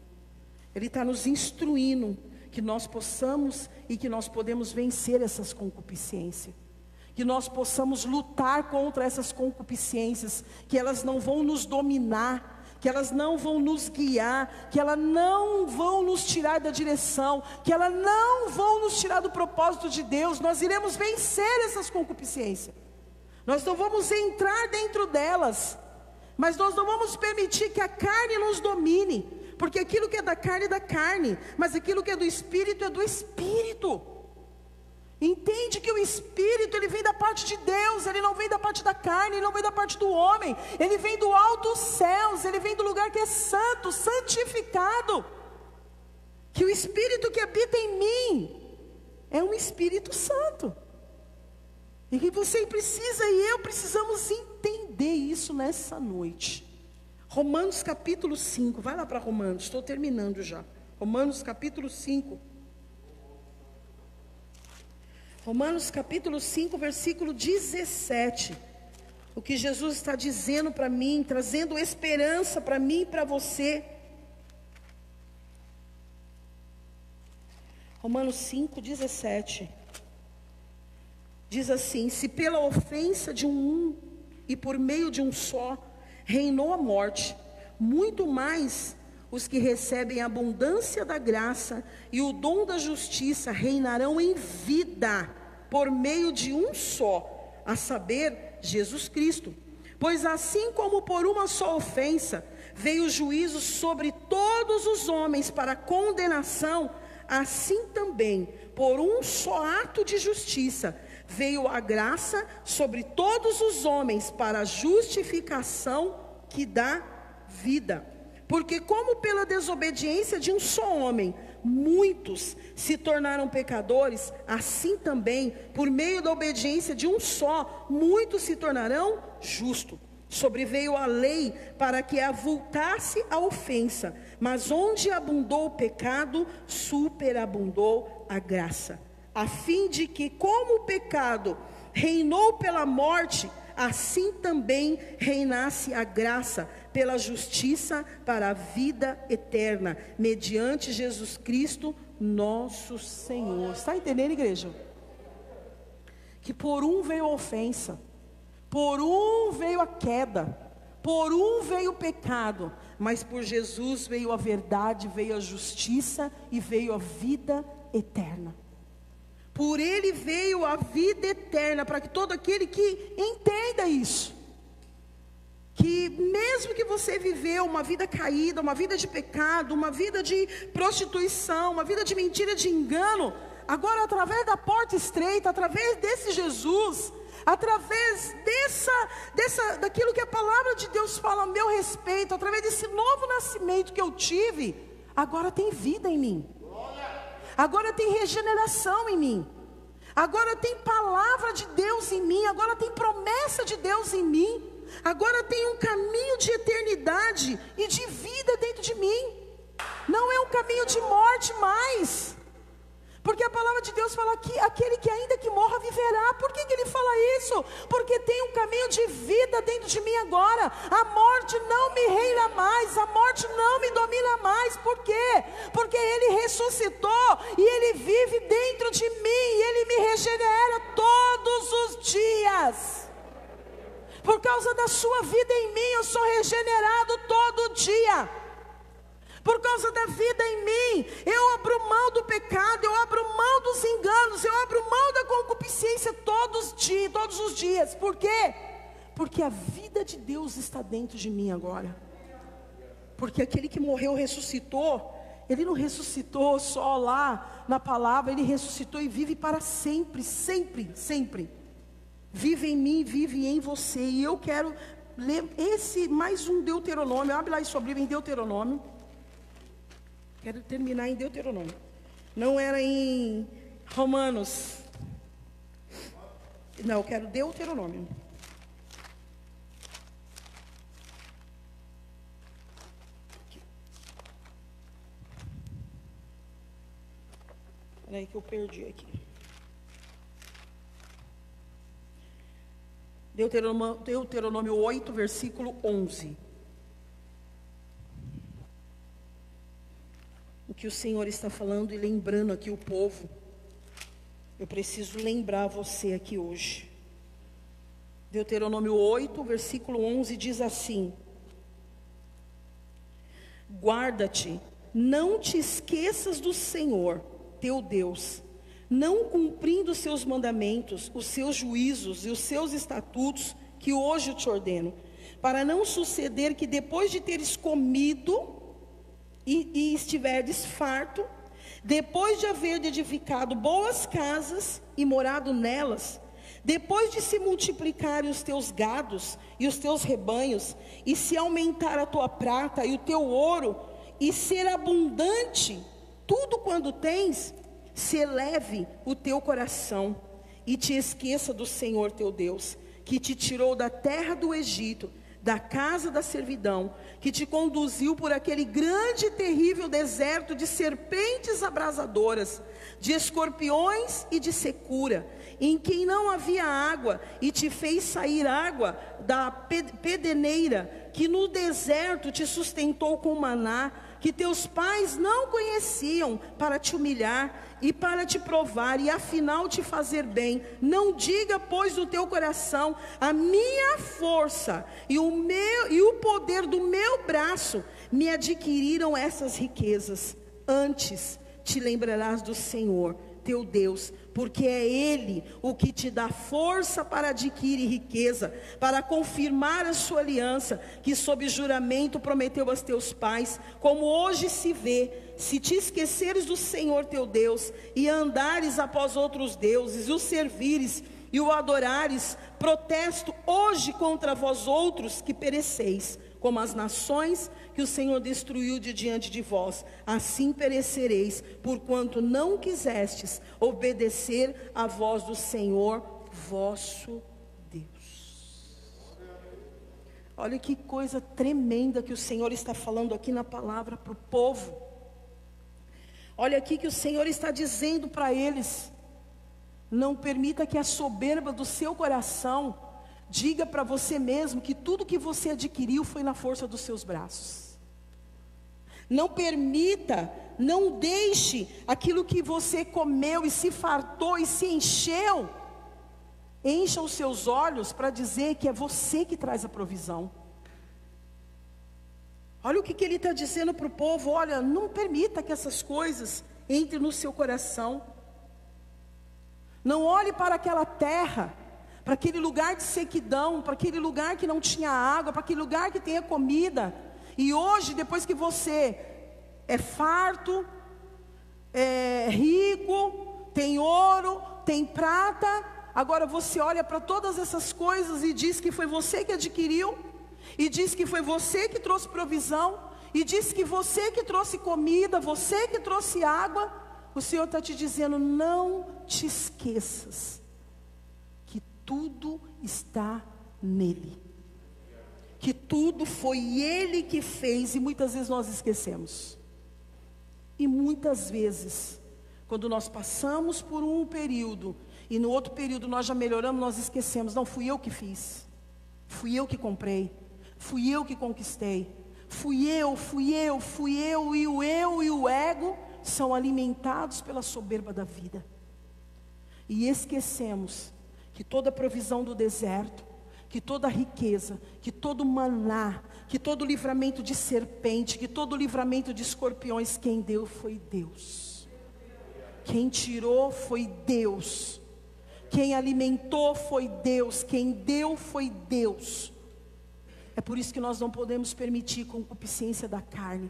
Ele está nos instruindo, que nós possamos e que nós podemos vencer essas concupiscências. Que nós possamos lutar contra essas concupiscências, que elas não vão nos dominar, que elas não vão nos guiar, que elas não vão nos tirar da direção, que elas não vão nos tirar do propósito de Deus. Nós iremos vencer essas concupiscências. Nós não vamos entrar dentro delas, mas nós não vamos permitir que a carne nos domine, porque aquilo que é da carne, mas aquilo que é do Espírito é do Espírito. Entende que o Espírito, ele vem da parte de Deus, ele não vem da parte da carne, ele não vem da parte do homem, ele vem do alto dos céus, ele vem do lugar que é santo, santificado. Que o Espírito que habita em mim é um Espírito Santo. E que você precisa e eu precisamos entender isso nessa noite. Romanos capítulo 5, vai lá para Romanos, estou terminando já. Romanos capítulo 5. Romanos capítulo 5, versículo 17. O que Jesus está dizendo para mim, trazendo esperança para mim e para você. Romanos 5, 17. Diz assim: se pela ofensa de um e por meio de um só reinou a morte, muito mais os que recebem a abundância da graça e o dom da justiça reinarão em vida por meio de um só, a saber, Jesus Cristo. Pois assim como por uma só ofensa veio o juízo sobre todos os homens para condenação, assim também por um só ato de justiça veio a graça sobre todos os homens para a justificação que dá vida. Porque como pela desobediência de um só homem muitos se tornaram pecadores, assim também por meio da obediência de um só muitos se tornarão justos. Sobreveio a lei para que avultasse a ofensa, mas onde abundou o pecado, superabundou a graça, a fim de que, como o pecado reinou pela morte, assim também reinasse a graça pela justiça para a vida eterna, mediante Jesus Cristo, nosso Senhor. Está entendendo, igreja? Que por um veio a ofensa, por um veio a queda, por um veio o pecado, mas por Jesus veio a verdade, veio a justiça e veio a vida eterna. Por Ele veio a vida eterna, para que todo aquele que entenda isso, que mesmo que você viveu uma vida caída, uma vida de pecado, uma vida de prostituição, uma vida de mentira, de engano, agora através da porta estreita, através desse Jesus, através daquilo que a palavra de Deus fala a meu respeito, através desse novo nascimento que eu tive, agora tem vida em mim. Agora tem regeneração em mim. Agora tem palavra de Deus em mim. Agora tem promessa de Deus em mim. Agora tem um caminho de eternidade e de vida dentro de mim. Não é um caminho de morte mais. Porque a palavra de Deus fala que aquele que ainda que morra viverá. Por que ele fala isso? Porque tem um caminho de vida dentro de mim agora. A morte não me reina mais, a morte não me domina mais. Por quê? Porque Ele ressuscitou e Ele vive dentro de mim, e Ele me regenera todos os dias. Por causa da sua vida em mim, eu sou regenerado todo dia. Por causa da vida em mim, eu abro mão do pecado, eu abro mão dos enganos, eu abro mão da concupiscência todos os dias. Por quê? Porque a vida de Deus está dentro de mim agora. Porque aquele que morreu ressuscitou. Ele não ressuscitou só lá na palavra, Ele ressuscitou e vive para sempre, sempre, sempre. Vive em mim, vive em você. E eu quero ler mais um Deuteronômio. Abre lá em sua Bíblia em Deuteronômio. Quero terminar em Deuteronômio. Não era em Romanos. Não, eu quero Deuteronômio. Espera aí que eu perdi aqui. Deuteronômio 8, versículo 11. O que o Senhor está falando e lembrando aqui o povo. Eu preciso lembrar você aqui hoje. Deuteronômio 8, versículo 11 diz assim: guarda-te, não te esqueças do Senhor, teu Deus, não cumprindo os seus mandamentos, os seus juízos e os seus estatutos, que hoje eu te ordeno, para não suceder que depois de teres comido e estiverdes farto, depois de haver edificado boas casas e morado nelas, depois de se multiplicarem os teus gados e os teus rebanhos, e se aumentar a tua prata e o teu ouro, e ser abundante tudo quando tens, se eleve o teu coração, e te esqueça do Senhor teu Deus, que te tirou da terra do Egito, da casa da servidão, que te conduziu por aquele grande e terrível deserto de serpentes abrasadoras, de escorpiões e de secura, em que não havia água, e te fez sair água da pedeneira, que no deserto te sustentou com maná, que teus pais não conheciam, para te humilhar e para te provar, e afinal te fazer bem. Não diga, pois, no teu coração: a minha força e o poder do meu braço me adquiriram essas riquezas. Antes te lembrarás do Senhor teu Deus, porque é Ele o que te dá força para adquirir riqueza, para confirmar a sua aliança, que sob juramento prometeu aos teus pais, como hoje se vê. Se te esqueceres do Senhor teu Deus, e andares após outros deuses, e o servires, e o adorares, protesto hoje contra vós outros, que pereceis, como as nações que o Senhor destruiu de diante de vós. Assim perecereis, porquanto não quisestes obedecer à voz do Senhor vosso Deus. Olha que coisa tremenda que o Senhor está falando aqui na palavra para o povo. Olha aqui que o Senhor está dizendo para eles: não permita que a soberba do seu coração diga para você mesmo que tudo que você adquiriu foi na força dos seus braços. Não permita, não deixe aquilo que você comeu e se fartou e se encheu, encha os seus olhos para dizer que é você que traz a provisão. Olha o que ele está dizendo para o povo: olha, não permita que essas coisas entrem no seu coração. Não olhe para aquela terra, para aquele lugar de sequidão, para aquele lugar que não tinha água, para aquele lugar que tenha comida. E hoje, depois que você é farto, é rico, tem ouro, tem prata, agora você olha para todas essas coisas e diz que foi você que adquiriu, e diz que foi você que trouxe provisão, e diz que você que trouxe comida, você que trouxe água. O Senhor está te dizendo: não te esqueças que tudo está nele, que tudo foi Ele que fez. E muitas vezes nós esquecemos, e muitas vezes Quando nós passamos por um período e no outro período nós já melhoramos, nós esquecemos. Não, fui eu que fiz, fui eu que comprei, fui eu que conquistei, fui eu, e o eu e o ego são alimentados pela soberba da vida. E esquecemos que toda provisão do deserto, que toda riqueza, que todo maná, que todo livramento de serpente, que todo livramento de escorpiões, quem deu foi Deus. Quem tirou foi Deus. Quem alimentou foi Deus. Quem deu foi Deus. É por isso que nós não podemos permitir concupiscência da carne.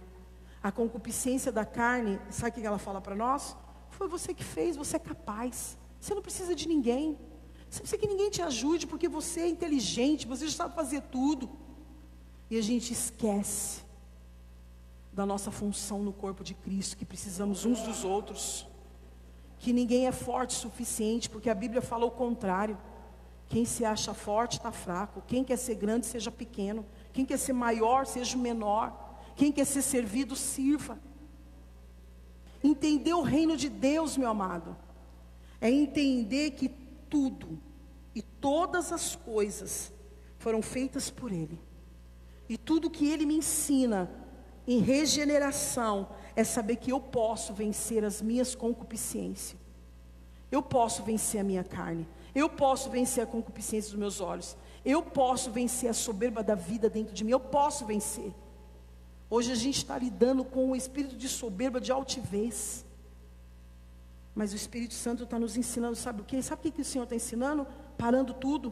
A concupiscência da carne, sabe o que ela fala para nós? Foi você que fez, você é capaz. Você não precisa de ninguém. Você não precisa que ninguém te ajude, porque você é inteligente, você já sabe fazer tudo. E a gente esquece da nossa função no corpo de Cristo, que precisamos uns dos outros. Que ninguém é forte o suficiente, porque a Bíblia fala o contrário. Quem se acha forte está fraco. Quem quer ser grande, seja pequeno. Quem quer ser maior, seja menor. Quem quer ser servido, sirva. Entender o reino de Deus, meu amado, é entender que tudo e todas as coisas foram feitas por Ele. E tudo que Ele me ensina em regeneração é saber que eu posso vencer as minhas concupiscências. Eu posso vencer a minha carne. Eu posso vencer a concupiscência dos meus olhos. Eu posso vencer a soberba da vida dentro de mim. Eu posso vencer. Hoje a gente está lidando com o espírito de soberba, de altivez. Mas o Espírito Santo está nos ensinando, sabe o quê? Sabe o que o Senhor está ensinando? Parando tudo.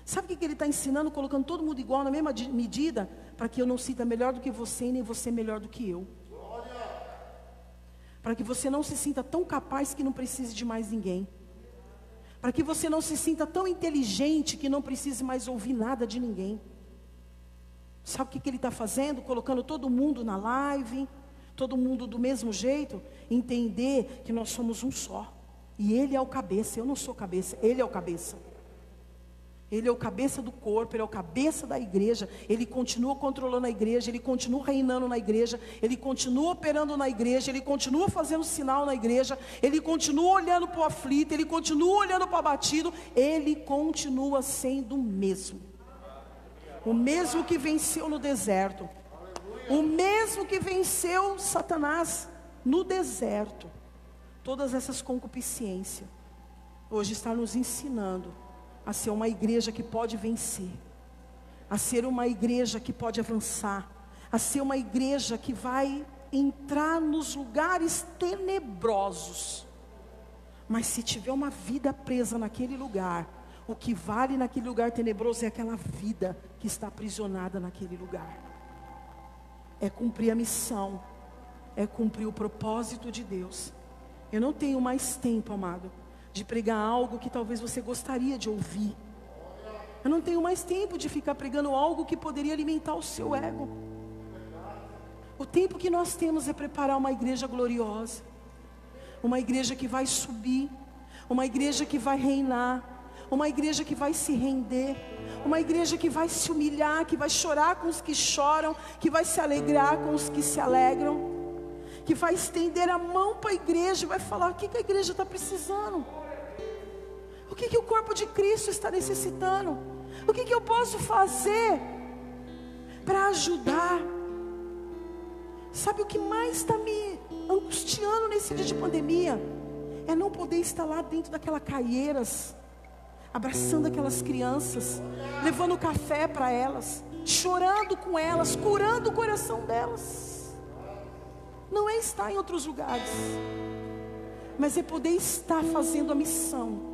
Sabe o que Ele está ensinando? Colocando todo mundo igual na mesma medida, para que eu não sinta melhor do que você e nem você melhor do que eu. Para que você não se sinta tão capaz que não precise de mais ninguém. Para que você não se sinta tão inteligente que não precise mais ouvir nada de ninguém. Sabe o que Ele está fazendo? Colocando todo mundo na live, todo mundo do mesmo jeito. Entender que nós somos um só. E Ele é o cabeça, eu não sou cabeça, Ele é o cabeça. Ele é o cabeça do corpo, Ele é o cabeça da igreja. Ele continua controlando a igreja, Ele continua reinando na igreja, Ele continua operando na igreja, Ele continua fazendo sinal na igreja, Ele continua olhando para o aflito, Ele continua olhando para o abatido. Ele continua sendo o mesmo. O mesmo que venceu no deserto. O mesmo que venceu Satanás no deserto. Todas essas concupiscências hoje está nos ensinando a ser uma igreja que pode vencer, a ser uma igreja que pode avançar, a ser uma igreja que vai entrar nos lugares tenebrosos. Mas se tiver uma vida presa naquele lugar, o que vale naquele lugar tenebroso é aquela vida que está aprisionada naquele lugar. É cumprir a missão, é cumprir o propósito de Deus. Eu não tenho mais tempo, amado, de pregar algo que talvez você gostaria de ouvir. Eu não tenho mais tempo de ficar pregando algo que poderia alimentar o seu ego. O tempo que nós temos é preparar uma igreja gloriosa, uma igreja que vai subir, uma igreja que vai reinar, uma igreja que vai se render, uma igreja que vai se humilhar, que vai chorar com os que choram, que vai se alegrar com os que se alegram, que vai estender a mão para a igreja e vai falar: o que a igreja está precisando? O que o corpo de Cristo está necessitando? O que eu posso fazer para ajudar? Sabe o que mais está me angustiando nesse dia de pandemia? É não poder estar lá dentro daquela Caieiras, abraçando aquelas crianças, levando café para elas, chorando com elas, curando o coração delas. Não é estar em outros lugares, mas é poder estar fazendo a missão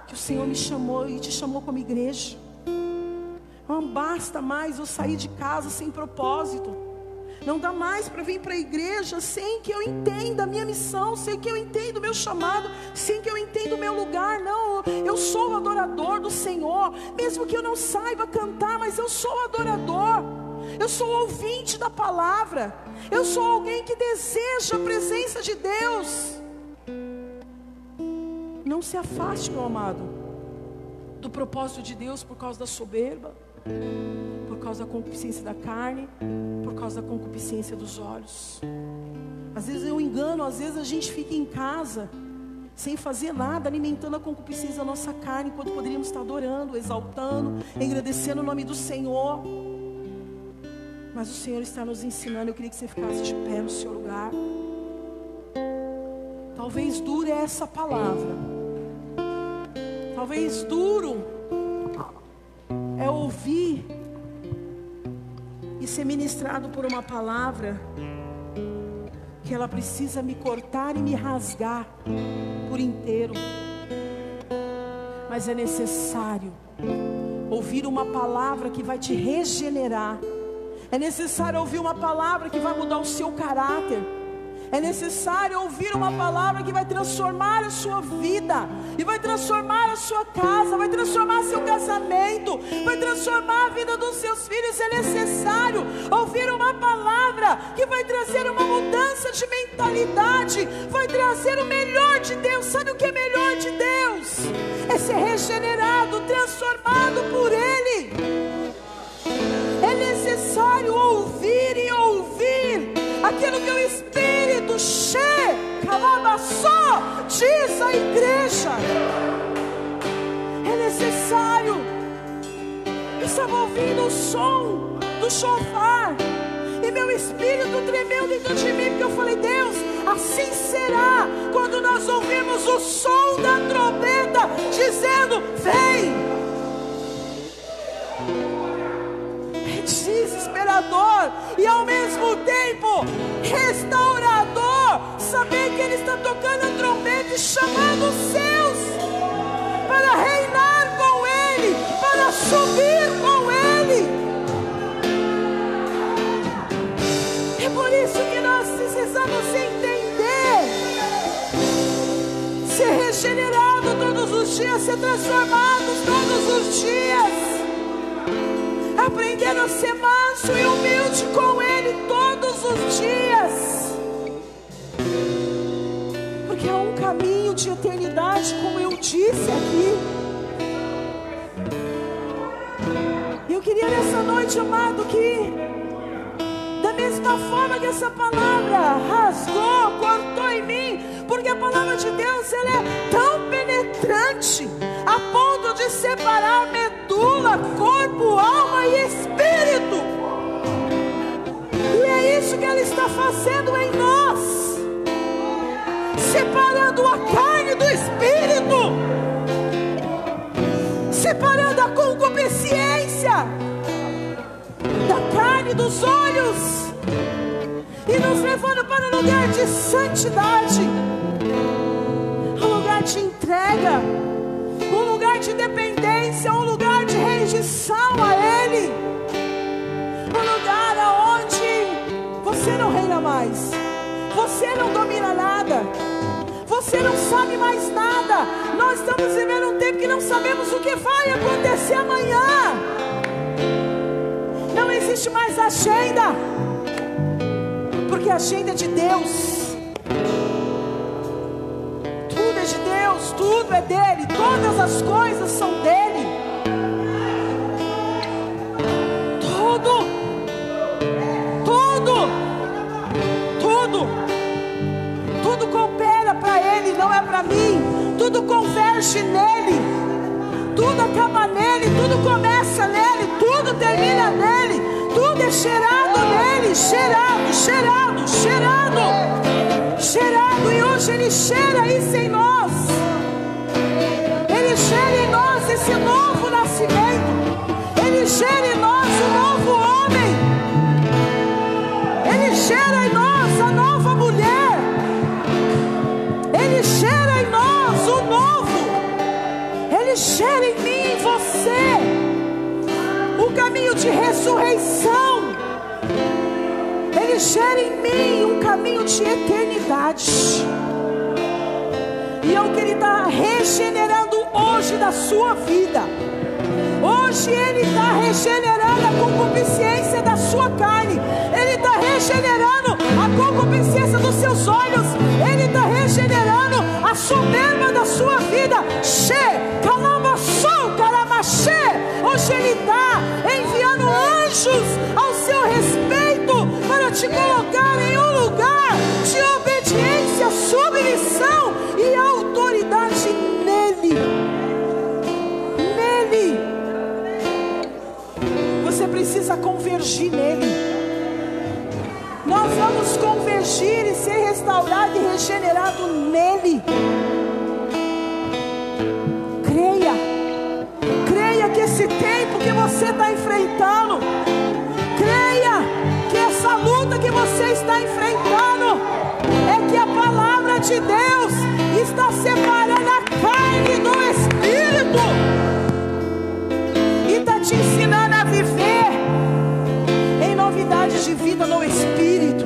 que o Senhor me chamou e te chamou como igreja. Não basta mais eu sair de casa sem propósito. Não dá mais para vir para a igreja sem que eu entenda a minha missão, sem que eu entenda o meu chamado, sem que eu entenda o meu lugar. Não, eu sou o adorador do Senhor, mesmo que eu não saiba cantar, mas eu sou o adorador. Eu sou o ouvinte da palavra. Eu sou alguém que deseja a presença de Deus. Não se afaste, meu amado, do propósito de Deus por causa da soberba, por causa da concupiscência da carne, por causa da concupiscência dos olhos. Às vezes eu engano, às vezes a gente fica em casa sem fazer nada, alimentando a concupiscência da nossa carne, enquanto poderíamos estar adorando, exaltando, engrandecendo o nome do Senhor. Mas o Senhor está nos ensinando. Eu queria que você ficasse de pé no seu lugar. Talvez dure essa palavra. Talvez duro é ouvir e ser ministrado por uma palavra que ela precisa me cortar e me rasgar por inteiro. Mas é necessário ouvir uma palavra que vai te regenerar. É necessário ouvir uma palavra que vai mudar o seu caráter. É necessário ouvir uma palavra que vai transformar a sua vida, e vai transformar a sua casa, vai transformar seu casamento, vai transformar a vida dos seus filhos. É necessário ouvir uma palavra que vai trazer uma mudança de mentalidade, vai trazer o melhor de Deus. Sabe o que é melhor de Deus? É ser regenerado, transformado por Ele. É necessário ouvir e ouvir aquilo que o Espírito diz à igreja. É necessário. Eu estava ouvindo o som do shofar e meu espírito tremeu dentro de mim, porque eu falei: Deus, assim será quando nós ouvirmos o som da trombeta dizendo: vem. É desesperador e ao mesmo tempo restaurador saber que Ele está tocando a trombeta e chamando os seus para reinar com Ele, para subir com Ele. É por isso que nós precisamos entender, ser regenerado todos os dias, ser transformados todos os dias, aprender a ser manso e humilde com Ele todos os dias. Porque é um caminho de eternidade, como eu disse aqui. Eu queria nessa noite, amado, que da mesma forma que essa palavra rasgou, cortou em mim, porque a palavra de Deus, ela é tão penetrante, a ponto de separar medula, corpo, alma e espírito. E é isso que ela está fazendo em nós, separando a carne do espírito, separando a concupiscência da carne dos olhos, e nos levando para um lugar de santidade, um lugar de entrega, um lugar de dependência, um lugar de rendição a Ele, um lugar onde você não reina mais, você não domina nada, você não sabe mais nada. Nós estamos vivendo um tempo que não sabemos o que vai acontecer amanhã. Não existe mais agenda, porque a agenda é de Deus. Tudo é de Deus, tudo é dele, todas as coisas são dele. Tudo coopera para Ele, não é para mim. Tudo converge nele, tudo acaba nele, tudo começa nele, tudo termina nele, tudo é gerado nele, gerado, e hoje Ele gera isso em nós. Ele gera em nós esse novo nascimento, Ele gera em nós o novo homem, Ele gera em nós a nova mulher, Ele gera em nós o novo, Ele gera em mim e em você o caminho de ressurreição, Ele gera em mim um caminho de eternidade. E é o que Ele está regenerando hoje da sua vida. Hoje Ele está regenerando a concupiscência da sua carne, Ele está regenerando a concupiscência dos seus olhos, Ele está regenerando a soberba da sua vida. Hoje Ele está enviando anjos ao seu respeito restaurado nele. Creia que esse tempo que você está enfrentando, creia que essa luta que você está enfrentando, é que a palavra de Deus está separando a carne do espírito, e está te ensinando a viver em novidade de vida no espírito,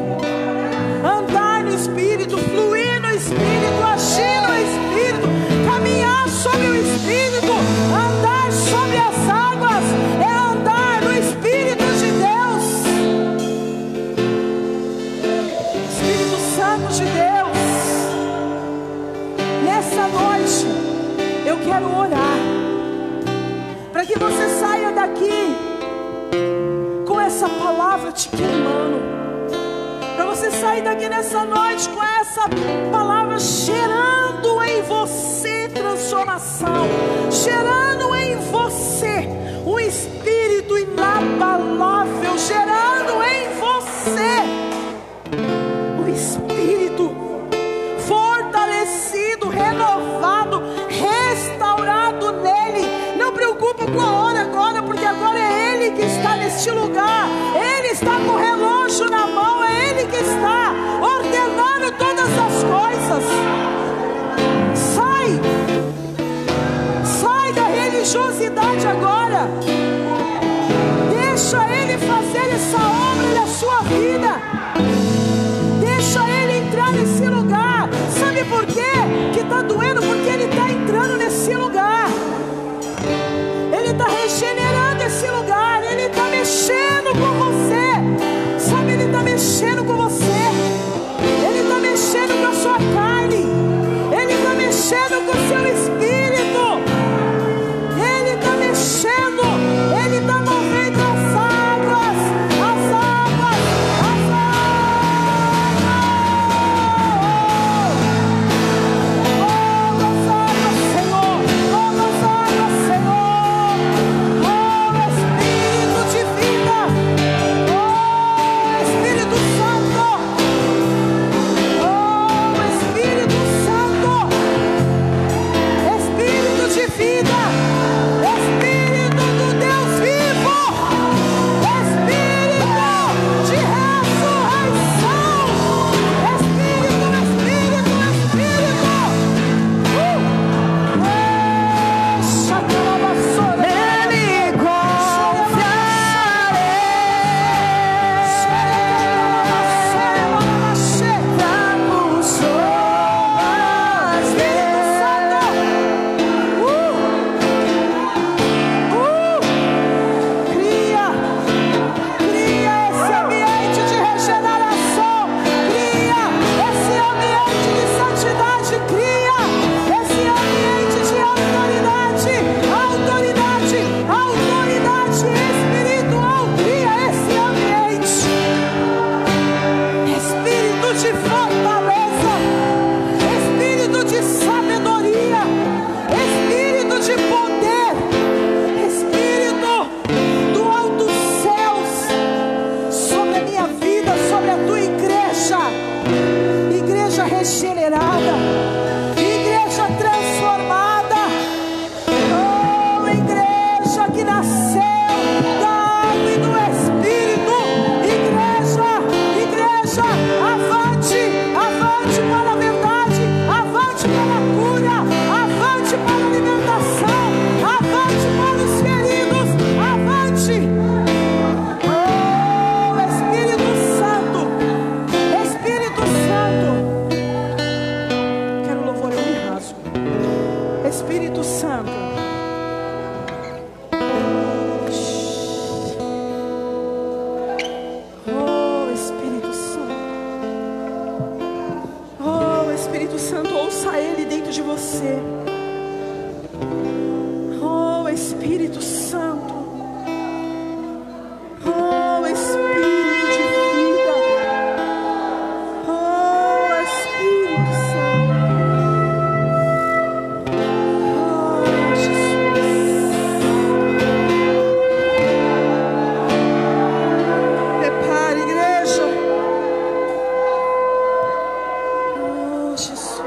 andar no espírito, fluir no espírito, agir no espírito, caminhar sobre o espírito, andar sobre as águas, é andar no espírito de Deus. Espírito Santo de Deus, nessa noite eu quero orar para que você saia daqui com essa palavra te queimando, para você sair daqui nessa noite com essa palavra gerando em você transformação, gerando em você um espírito inabalável, gerando em você um espírito fortalecido, renovado, restaurado nele. Não preocupa com a hora agora, porque agora é Ele que está neste lugar, Ele está com o relógio na mão, é Ele que está ordenando todas as coisas. Sai da religiosidade agora, deixa Ele fazer essa obra na sua vida, deixa Ele entrar nesse lugar. Sabe por quê que está doendo? Porque Ele está entrando nesse lugar, Ele está regenerando esse lugar, Ele está mexendo com você, sabe, Ele está mexendo com você, Ele está mexendo com a sua carne, Ele está mexendo com o seu espírito, Ele está mexendo, Ele está movendo as águas, as águas, as águas, Senhor, as águas, Senhor, Espírito de vida, Espírito Santo, Espírito Santo, Espírito de vida, Espírito do Deus vivo, Espírito de ressurreição, Espírito, Espírito, Espírito, nele confiarei, trago suas Cria esse ambiente de regeneração, cria esse ambiente de santidade, cria esse ambiente de autoridade, autoridade espiritual, cria esse ambiente, espírito de fortaleza, espírito de sabedoria, espírito de poder, espírito do alto céus sobre a minha vida, sobre a tua igreja, igreja regenerada, igreja transformada, igreja que nasceu da água e do Espírito, igreja, avante para a verdade, avante para a cura, avante para a alimentação, avante para os feridos, avante. Espírito Santo, quero louvor, eu me rasgo. Espírito Santo, Espírito Santo, ouça Ele dentro de você. Espírito Santo, Espírito de vida, Espírito Santo, Jesus. Prepare, igreja. Jesus.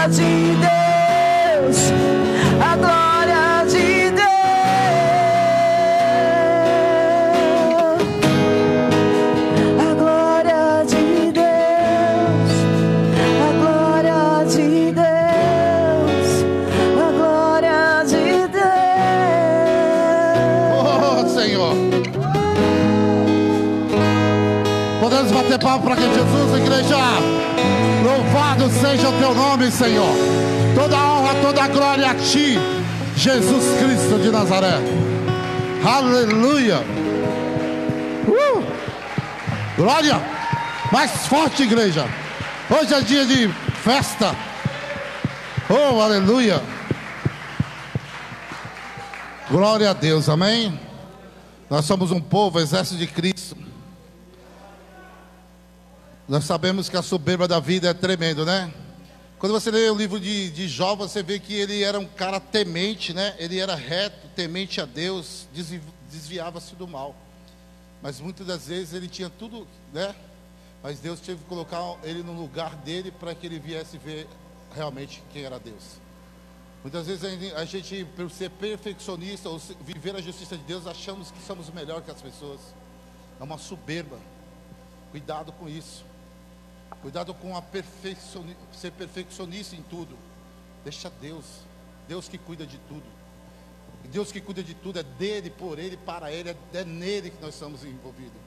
de Deus, a glória de Deus, a glória de Deus, a glória de Deus, a glória de Deus. Oh, Senhor. Podemos bater palmas para que Jesus, igreja. Louvado seja o teu nome, Senhor. Toda honra, toda glória a ti, Jesus Cristo de Nazaré. Aleluia. Glória. Mais forte, igreja. Hoje é dia de festa. Oh, aleluia. Glória a Deus, amém. Nós somos um povo, exército de Cristo. Nós sabemos que a soberba da vida é tremendo, né? Quando você lê o livro de Jó, você vê que ele era um cara temente, né? Ele era reto, temente a Deus, desviava-se do mal. Mas muitas das vezes ele tinha tudo, né? Mas Deus teve que colocar ele no lugar dele para que ele viesse ver realmente quem era Deus. Muitas vezes a gente, por ser perfeccionista ou viver a justiça de Deus, achamos que somos melhor que as pessoas. É uma soberba. Cuidado com isso. Cuidado com ser perfeccionista em tudo. Deixa Deus. Deus que cuida de tudo. E Deus que cuida de tudo é dele, por ele, para ele. É nele que nós estamos envolvidos.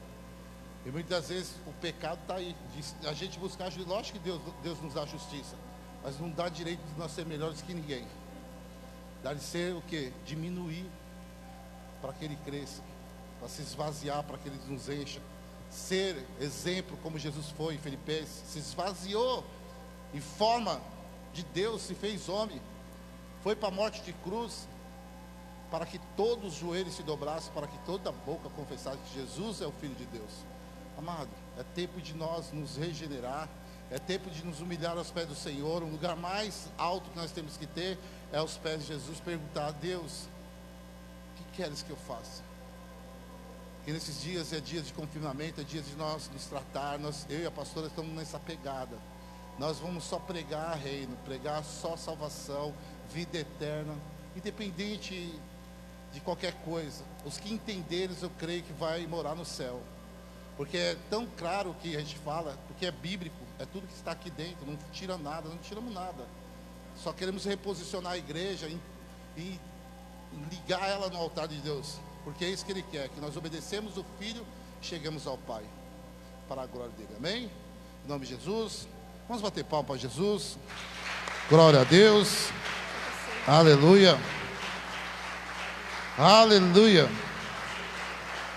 E muitas vezes o pecado está aí. A gente buscar ajuda. Lógico que Deus nos dá justiça. Mas não dá direito de nós ser melhores que ninguém. Dá de ser o quê? Diminuir para que ele cresça. Para se esvaziar, para que ele nos encha. Ser exemplo como Jesus foi em Filipenses, se esvaziou em forma de Deus, se fez homem, foi para a morte de cruz, para que todos os joelhos se dobrassem, para que toda boca confessasse que Jesus é o Filho de Deus. Amado, é tempo de nós nos regenerar, é tempo de nos humilhar aos pés do Senhor. O lugar mais alto que nós temos que ter é aos pés de Jesus, perguntar a Deus: o que queres que eu faça? Que nesses dias é dia de confinamento, é dia de nós nos tratar. Eu e a pastora estamos nessa pegada. Nós vamos só pregar reino, pregar só salvação, vida eterna, independente de qualquer coisa. Os que entenderem, eu creio que vai morar no céu. Porque é tão claro o que a gente fala, porque é bíblico, é tudo que está aqui dentro, não tira nada, não tiramos nada. Só queremos reposicionar a igreja e ligar ela no altar de Deus. Porque é isso que Ele quer, que nós obedecemos o Filho, chegamos ao Pai, para a glória dele, amém? Em nome de Jesus, vamos bater palma para Jesus, glória a Deus, aleluia, aleluia,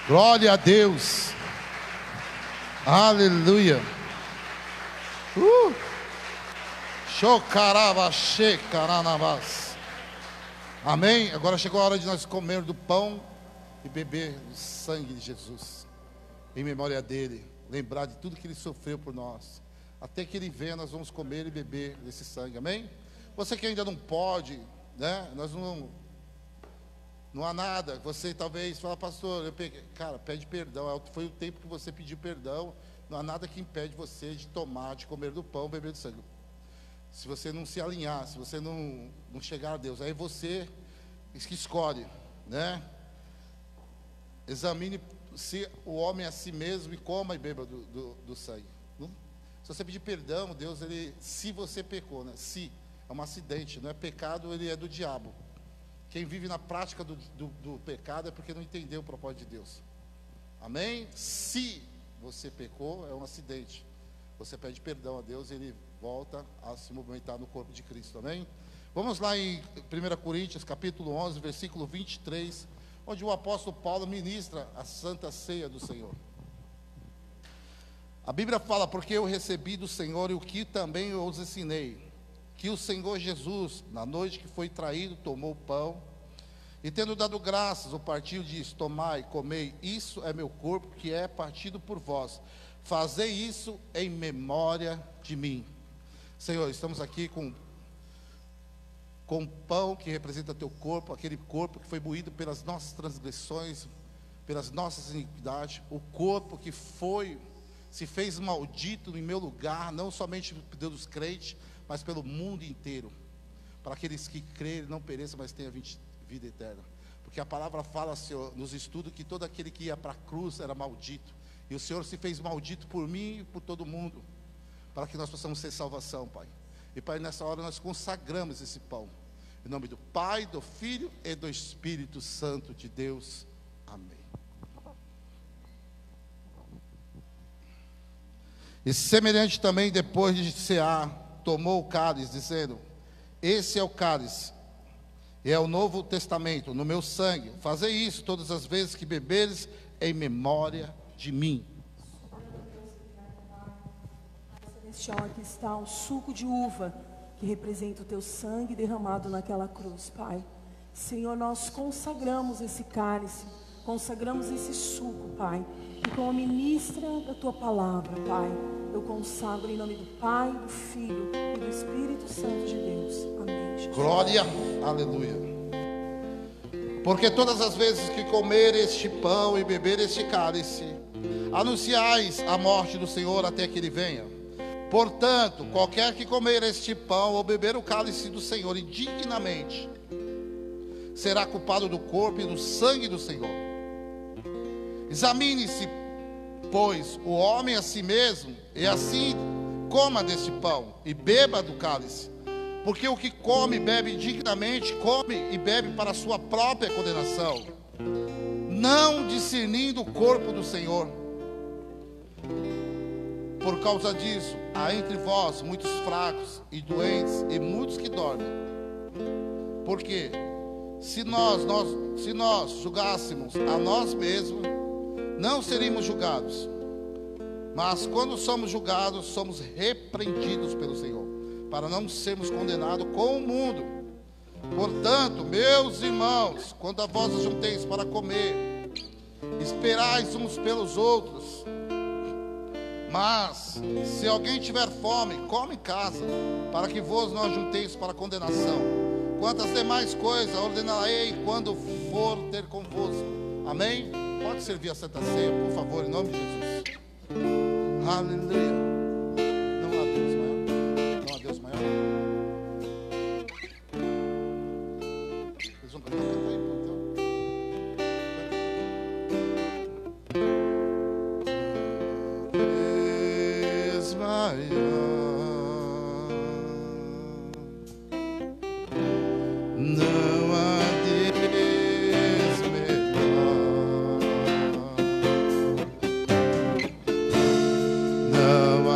glória a Deus, aleluia, Xocaravaxê, caranavás, amém? Agora chegou a hora de nós comer do pão e beber o sangue de Jesus, em memória dele, lembrar de tudo que ele sofreu por nós. Até que ele venha, nós vamos comer e beber desse sangue, amém? Você que ainda não pode, né? Não há nada. Você talvez fala: pastor, eu peguei. Cara, pede perdão. Foi o tempo que você pediu perdão. Não há nada que impede você de tomar, de comer do pão, beber do sangue. Se você não se alinhar, se você não chegar a Deus, aí você que escolhe, né? Examine se o homem é a si mesmo e coma e beba do sangue. Se você pedir perdão, Deus, se você pecou, né? Se é um acidente, não é pecado, ele é do diabo. Quem vive na prática do pecado é porque não entendeu o propósito de Deus. Amém? Se você pecou, é um acidente. Você pede perdão a Deus e ele volta a se movimentar no corpo de Cristo. Amém? Vamos lá em 1 Coríntios, capítulo 11, versículo 23, onde o apóstolo Paulo ministra a santa ceia do Senhor. A Bíblia fala: porque eu recebi do Senhor e o que também eu os ensinei, que o Senhor Jesus, na noite que foi traído, tomou o pão, e tendo dado graças, o partiu e disse: tomai, comei, isso é meu corpo, que é partido por vós, fazei isso em memória de mim. Senhor, estamos aqui com pão que representa teu corpo, aquele corpo que foi moído pelas nossas transgressões, pelas nossas iniquidades, o corpo que se fez maldito em meu lugar, não somente por Deus dos crentes, mas pelo mundo inteiro, para aqueles que crerem não pereçam, mas tenham vida eterna. Porque a palavra fala, Senhor, nos estudos, que todo aquele que ia para a cruz era maldito, e o Senhor se fez maldito por mim e por todo mundo, para que nós possamos ter salvação, Pai. E Pai, nessa hora nós consagramos esse pão, em nome do Pai, do Filho e do Espírito Santo de Deus, amém. E semelhante também, depois de cear, tomou o cálice, dizendo: esse é o cálice, é o Novo Testamento, no meu sangue. Fazei isso todas as vezes que beberes, em memória de mim. Celestial, aqui está o suco de uva, que representa o teu sangue derramado naquela cruz, Pai. Senhor, nós consagramos esse cálice, consagramos esse suco, Pai. E como ministra da tua palavra, Pai, eu consagro em nome do Pai, do Filho e do Espírito Santo de Deus. Amém, Jesus. Glória, aleluia. Porque todas as vezes que comer este pão e beber este cálice, anunciais a morte do Senhor até que Ele venha. Portanto, qualquer que comer este pão ou beber o cálice do Senhor indignamente, será culpado do corpo e do sangue do Senhor. Examine-se, pois, o homem a si mesmo, e assim coma deste pão e beba do cálice. Porque o que come e bebe indignamente, come e bebe para a sua própria condenação, não discernindo o corpo do Senhor. Por causa disso, há entre vós muitos fracos e doentes, e muitos que dormem. Porque se nós julgássemos a nós mesmos, não seríamos julgados. Mas quando somos julgados, somos repreendidos pelo Senhor, para não sermos condenados com o mundo. Portanto, meus irmãos, quando a vós ajunteis para comer, esperais uns pelos outros. Mas, se alguém tiver fome, come em casa, para que vos não ajunteis para condenação. Quantas demais coisas ordenarei quando for ter convosco. Amém? Pode servir a Santa Ceia, por favor, em nome de Jesus. Aleluia. Não há Deus maior. Não há Deus maior. Eles vão cantar aí, então. Deus maior. Não há Deus melhor. Não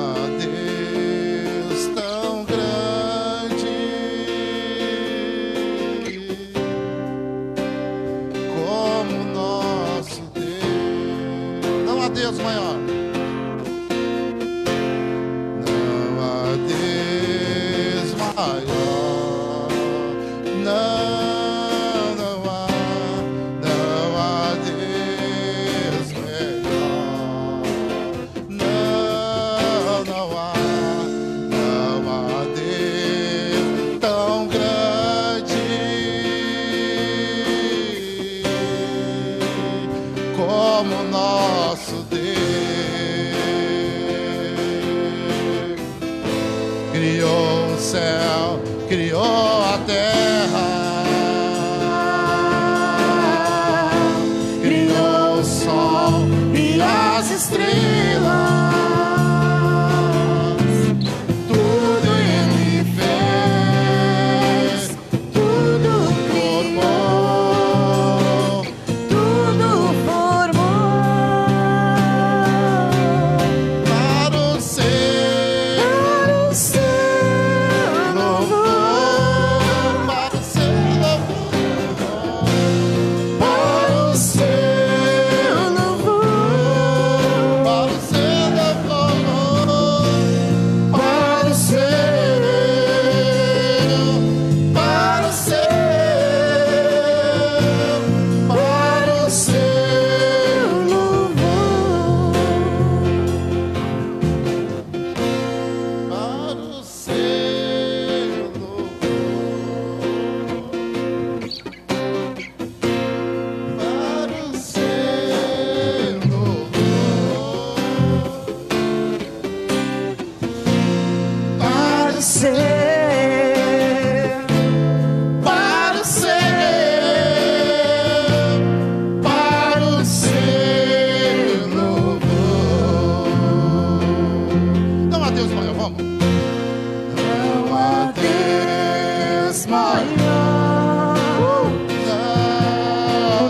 maior.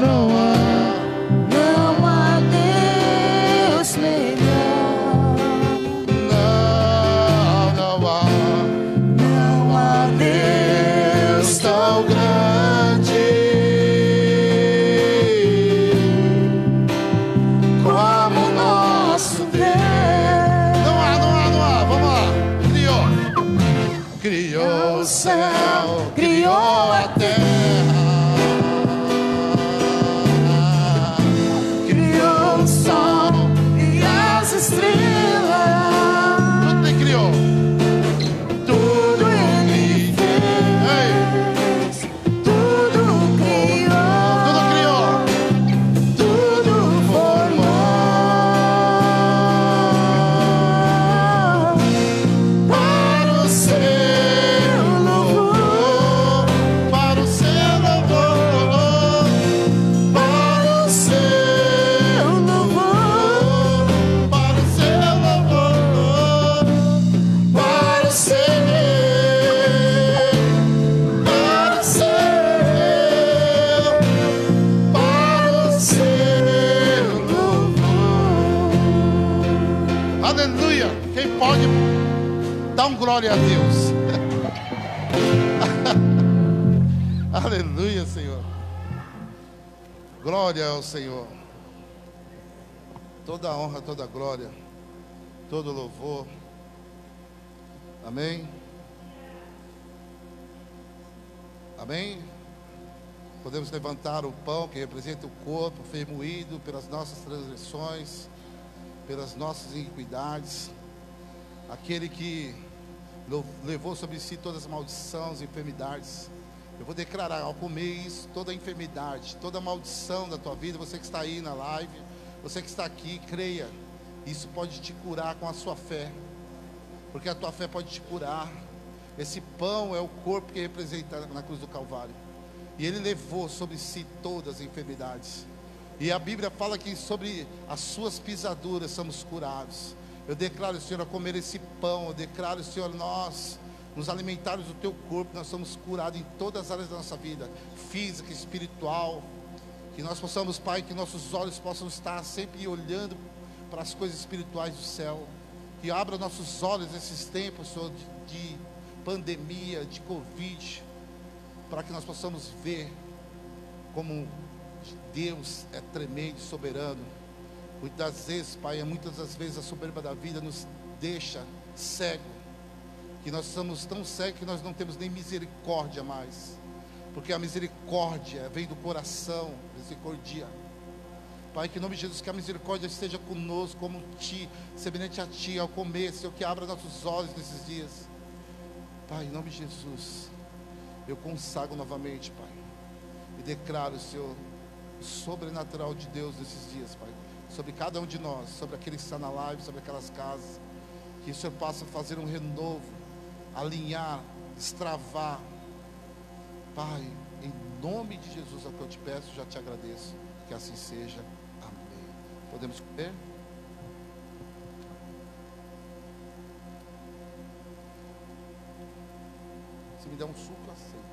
Não há. Não há Deus melhor. Não há. Não há Deus tão grande como nosso Deus. Não há. Vamos lá. Criou o céu, criou a terra, Criou o sol e as estrelas. tudo ele criou. Tudo Ele fez. Tudo criou. Tudo criou. Tudo formou para o seu louvor, Para o seu louvor, para o seu louvor, para o seu louvor, para o seu, louvor. aleluia. Quem pode dar glória a Deus? Aleluia, Senhor. Glória ao Senhor. Toda honra, toda glória, todo louvor. Amém. Amém. Podemos levantar o pão que representa o corpo, foi moído pelas nossas transgressões, pelas nossas iniquidades. Aquele que levou sobre si todas as maldições e enfermidades. Eu vou declarar ao comer isso, toda enfermidade, toda maldição da tua vida, você que está aí na live, você que está aqui, creia. Isso pode te curar com a sua fé, porque a tua fé pode te curar. Esse pão é o corpo que representa na cruz do Calvário. E Ele levou sobre si todas as enfermidades. E a Bíblia fala que sobre as suas pisaduras somos curados. Eu declaro, Senhor, a comer esse pão. Eu declaro, Senhor, nós nos alimentarmos do Teu corpo. Nós somos curados em todas as áreas da nossa vida, física, espiritual. Que nós possamos, Pai, que nossos olhos possam estar sempre olhando para as coisas espirituais do céu. Que abra nossos olhos nesses tempos, Senhor, de pandemia, de Covid, para que nós possamos ver como Deus é tremendo e soberano. Muitas vezes, Pai, muitas das vezes a soberba da vida nos deixa cego, que nós somos tão cegos que nós não temos nem misericórdia mais, porque a misericórdia vem do coração, misericórdia. Pai, que em nome de Jesus, que a misericórdia esteja conosco, como Ti, semelhante a Ti, ao comer, Senhor, que abra nossos olhos nesses dias. Pai, em nome de Jesus, eu consagro novamente, Pai, e declaro, Senhor, o sobrenatural de Deus nesses dias, Pai, sobre cada um de nós, sobre aquele que está na live, sobre aquelas casas, que o Senhor possa fazer um renovo, alinhar, destravar. Pai, em nome de Jesus é o que eu te peço, já te agradeço, que assim seja. Amém. Podemos comer? Se me der um suco, eu aceito.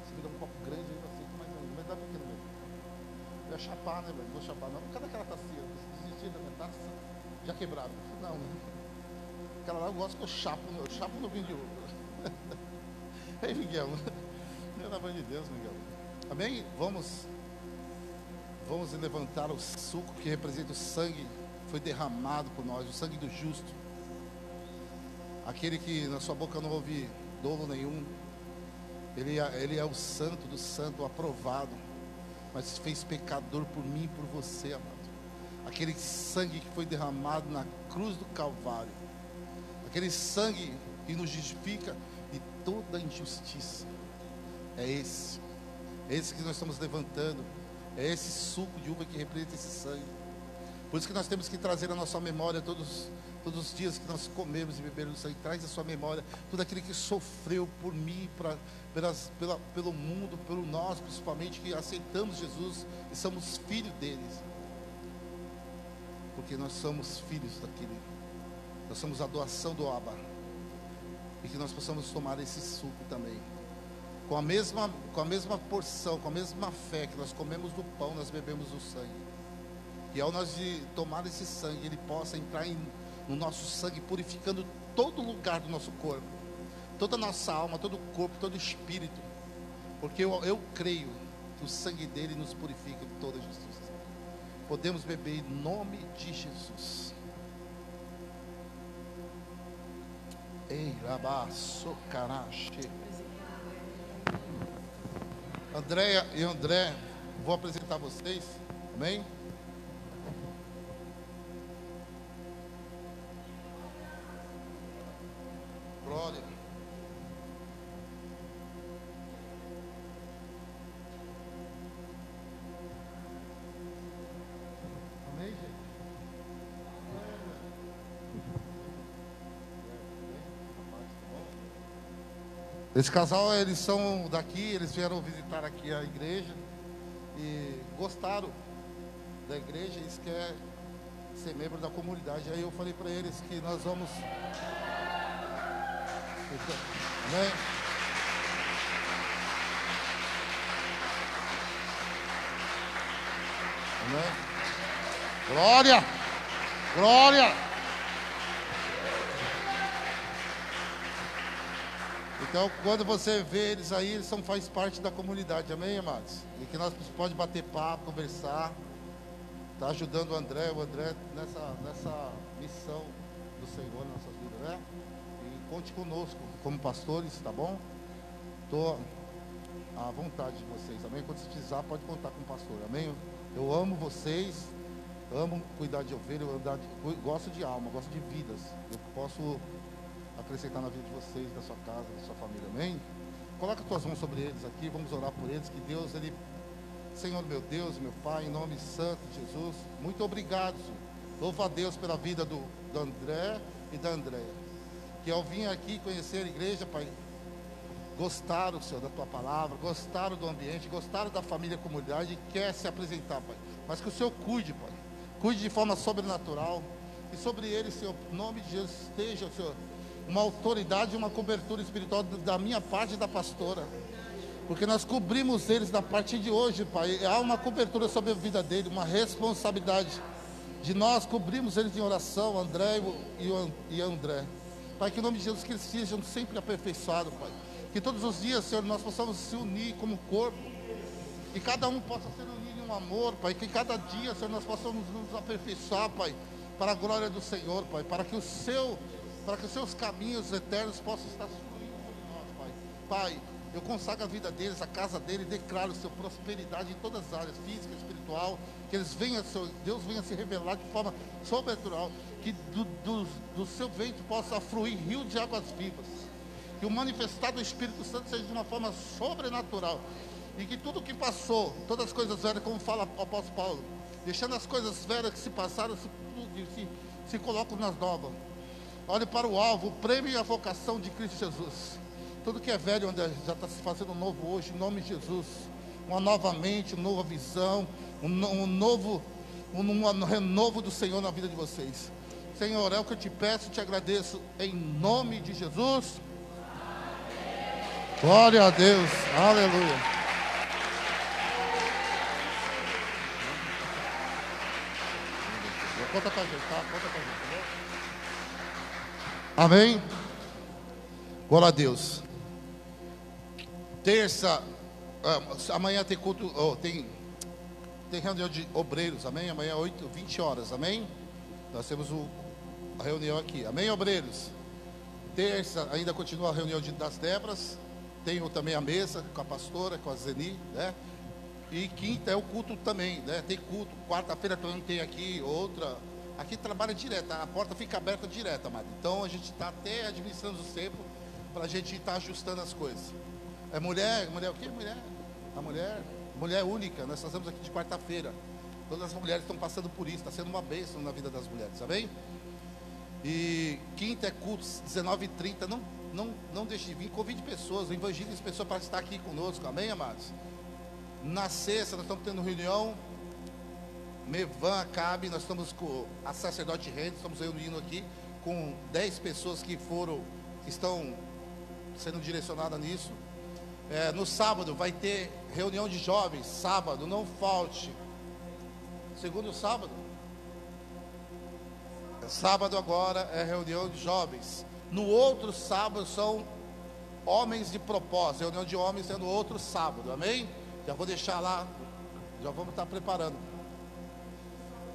Se me der um copo grande, eu aceito mais ainda. Mas dá pequeno mesmo. Eu ia chapar, né, velho? Não vou chapar, não. Cadê aquela tacinha? Desisti da minha taça. Já quebraram. Não, né? Aquela lá eu gosto que eu chapo no vinho de uva. Ei, Miguel. Pelo amor de Deus, Miguel. Amém? Vamos levantar o suco que representa o sangue que foi derramado por nós, o sangue do justo. Aquele que na sua boca não houve dolo nenhum. Ele é o santo do santo, o aprovado, mas se fez pecador por mim e por você, amado. Aquele sangue que foi derramado na cruz do Calvário, aquele sangue que nos justifica de toda injustiça. É esse que nós estamos levantando. É esse suco de uva que representa esse sangue. Por isso que nós temos que trazer a nossa memória todos os dias que nós comemos e bebemos sangue. Traz a sua memória tudo aquele que sofreu por mim, pelo mundo, pelo nós principalmente, que aceitamos Jesus e somos filhos deles. Porque nós somos filhos daquele. Nós somos a doação do Abba. e que nós possamos tomar esse suco também. Com a mesma porção, com a mesma fé que nós comemos do pão, nós bebemos do sangue. E ao nós de tomar esse sangue, ele possa entrar no nosso sangue, purificando todo lugar do nosso corpo, toda a nossa alma, todo o corpo, todo o espírito. Porque eu creio que o sangue dele nos purifica de toda justiça. Podemos beber em nome de Jesus. Ei, rabaço, carache. Andréia e André, vou apresentar vocês, amém? Glória. Amém, gente? Esse casal, eles são daqui, eles vieram visitar aqui a igreja e gostaram da igreja, eles querem ser membro da comunidade. Aí eu falei para eles que nós vamos... Amém? Amém? Glória! Glória! Então, quando você vê eles aí, eles faz parte da comunidade, amém, amados? E que nós podemos bater papo, conversar, tá ajudando o André nessa missão do Senhor na nossas vidas, né? E conte conosco como pastores, tá bom? Estou à vontade de vocês, amém? Quando você precisar, pode contar com o pastor, amém? Eu amo vocês, amo cuidar de ovelha, gosto de alma, gosto de vidas. Eu posso acrescentar na vida de vocês, da sua casa, da sua família, amém? Coloca as tuas mãos sobre eles aqui, vamos orar por eles, que Deus, Senhor meu Deus, meu Pai, em nome santo de Jesus, muito obrigado, Senhor. Louva a Deus pela vida do André e da Andréia, que ao vir aqui conhecer a igreja, Pai, gostaram, Senhor, da tua palavra, gostaram do ambiente, gostaram da família, comunidade, e quer se apresentar, Pai, mas que o Senhor cuide, Pai, cuide de forma sobrenatural, e sobre eles, Senhor, em nome de Jesus, esteja, Senhor, uma autoridade, uma cobertura espiritual da minha parte e da pastora, porque nós cobrimos eles na parte de hoje, Pai. Há uma cobertura sobre a vida dele, uma responsabilidade de nós cobrimos eles em oração, André e André, Pai, que em nome de Jesus, que eles sejam sempre aperfeiçoados, Pai, que todos os dias, Senhor, nós possamos se unir como corpo, que cada um possa ser unido em um amor, Pai, que cada dia, Senhor, nós possamos nos aperfeiçoar, Pai, para a glória do Senhor, Pai, para que os seus caminhos eternos possam estar fluindo sobre nós, Pai. Pai, eu consagro a vida deles, a casa deles, declaro a sua prosperidade em todas as áreas, física, espiritual, que eles venham, Deus venha se revelar de forma sobrenatural, que do seu ventre possa fluir rio de águas vivas, que o manifestar do Espírito Santo seja de uma forma sobrenatural, e que tudo que passou, todas as coisas velhas, como fala o apóstolo Paulo, deixando as coisas velhas que se passaram, se colocam nas novas. Olhe para o alvo, o prêmio e a vocação de Cristo Jesus. Tudo que é velho, onde já está se fazendo novo hoje, em nome de Jesus. Uma nova mente, uma nova visão, um renovo do Senhor na vida de vocês. Senhor, é o que eu te peço e te agradeço, em nome de Jesus. Glória a Deus, aleluia. Conta pra gente, tá? Conta pra gente, tá bom? Amém? Glória a Deus. Terça, amanhã tem culto, tem reunião de obreiros, amém? Amanhã 20 horas, amém? Nós temos a reunião aqui, amém, obreiros? Terça, ainda continua a reunião das Débras. Tenho também a mesa com a pastora, com a Zeni, né? E quinta é o culto também, né? Tem culto, quarta-feira também tem aqui outra. Aqui trabalha direto, a porta fica aberta direto, amado. Então a gente está até administrando o tempo para a gente estar ajustando as coisas. É mulher o quê? Mulher única. Nós estamos aqui de quarta-feira. Todas as mulheres estão passando por isso, está sendo uma bênção na vida das mulheres, amém? E quinta é culto, 19h30. Não deixe de vir, convide pessoas, evangelize pessoas para estar aqui conosco, amém, amados? Na sexta nós estamos tendo reunião. Mevan, Acabe, nós estamos com a sacerdote Rende, estamos reunindo aqui com 10 pessoas que estão sendo direcionada nisso. No sábado vai ter reunião de jovens, sábado, não falte. Segundo sábado? Sábado agora é reunião de jovens. No outro sábado são homens de propósito. Reunião de homens é no outro sábado, amém? Já vou deixar lá, já vamos estar preparando.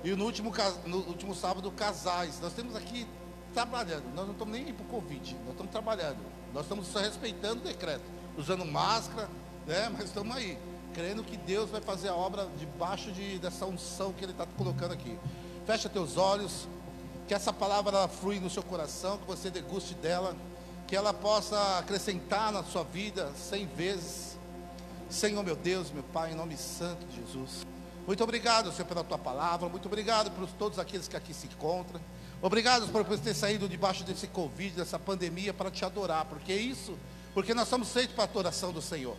E no último sábado, casais. Nós temos aqui trabalhando, nós não estamos nem aí para o Covid, nós estamos trabalhando. Nós estamos só respeitando o decreto, usando máscara, né? Mas estamos aí, crendo que Deus vai fazer a obra debaixo dessa unção que Ele está colocando aqui. Fecha teus olhos, que essa palavra ela flui no seu coração, que você deguste dela, que ela possa acrescentar na sua vida 100 vezes. Senhor meu Deus, meu Pai, em nome santo de Jesus. Muito obrigado, Senhor, pela tua palavra. Muito obrigado por todos aqueles que aqui se encontram. Obrigado por ter saído debaixo desse Covid, dessa pandemia, para te adorar. Porque nós somos feitos para a adoração do Senhor.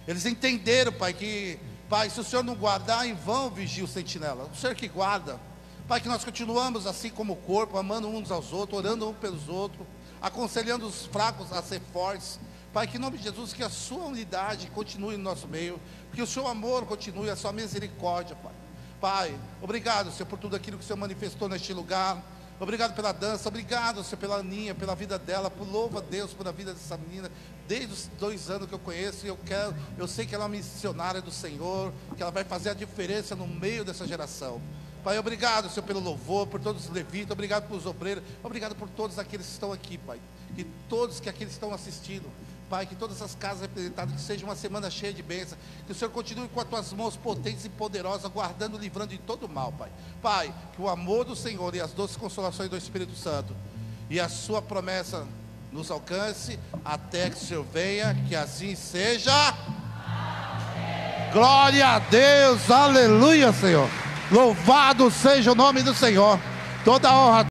Eles entenderam, Pai, que, Pai, se o Senhor não guardar, em vão vigia o sentinela. O Senhor que guarda. Pai, que nós continuamos assim como corpo, amando uns aos outros, orando uns pelos outros, aconselhando os fracos a ser fortes. Pai, que em nome de Jesus, que a sua unidade continue no nosso meio, que o seu amor continue, a sua misericórdia, Pai. Pai, obrigado, Senhor, por tudo aquilo que o Senhor manifestou neste lugar. Obrigado pela dança, obrigado, Senhor, pela Aninha, pela vida dela, louva a Deus por a vida dessa menina, desde os 2 anos que eu conheço, e eu sei que ela é uma missionária do Senhor, que ela vai fazer a diferença no meio dessa geração. Pai, obrigado, Senhor, pelo louvor, por todos os levitas, obrigado pelos obreiros, obrigado por todos aqueles que estão aqui, Pai, que todos que aqui estão assistindo, Pai, que todas as casas representadas, que seja uma semana cheia de bênçãos, que o Senhor continue com as tuas mãos potentes e poderosas, guardando e livrando de todo mal, Pai. Pai, que o amor do Senhor e as doces consolações do Espírito Santo e a sua promessa nos alcance, até que o Senhor venha, que assim seja. Amém. Glória a Deus, aleluia, Senhor. Louvado seja o nome do Senhor. Toda honra.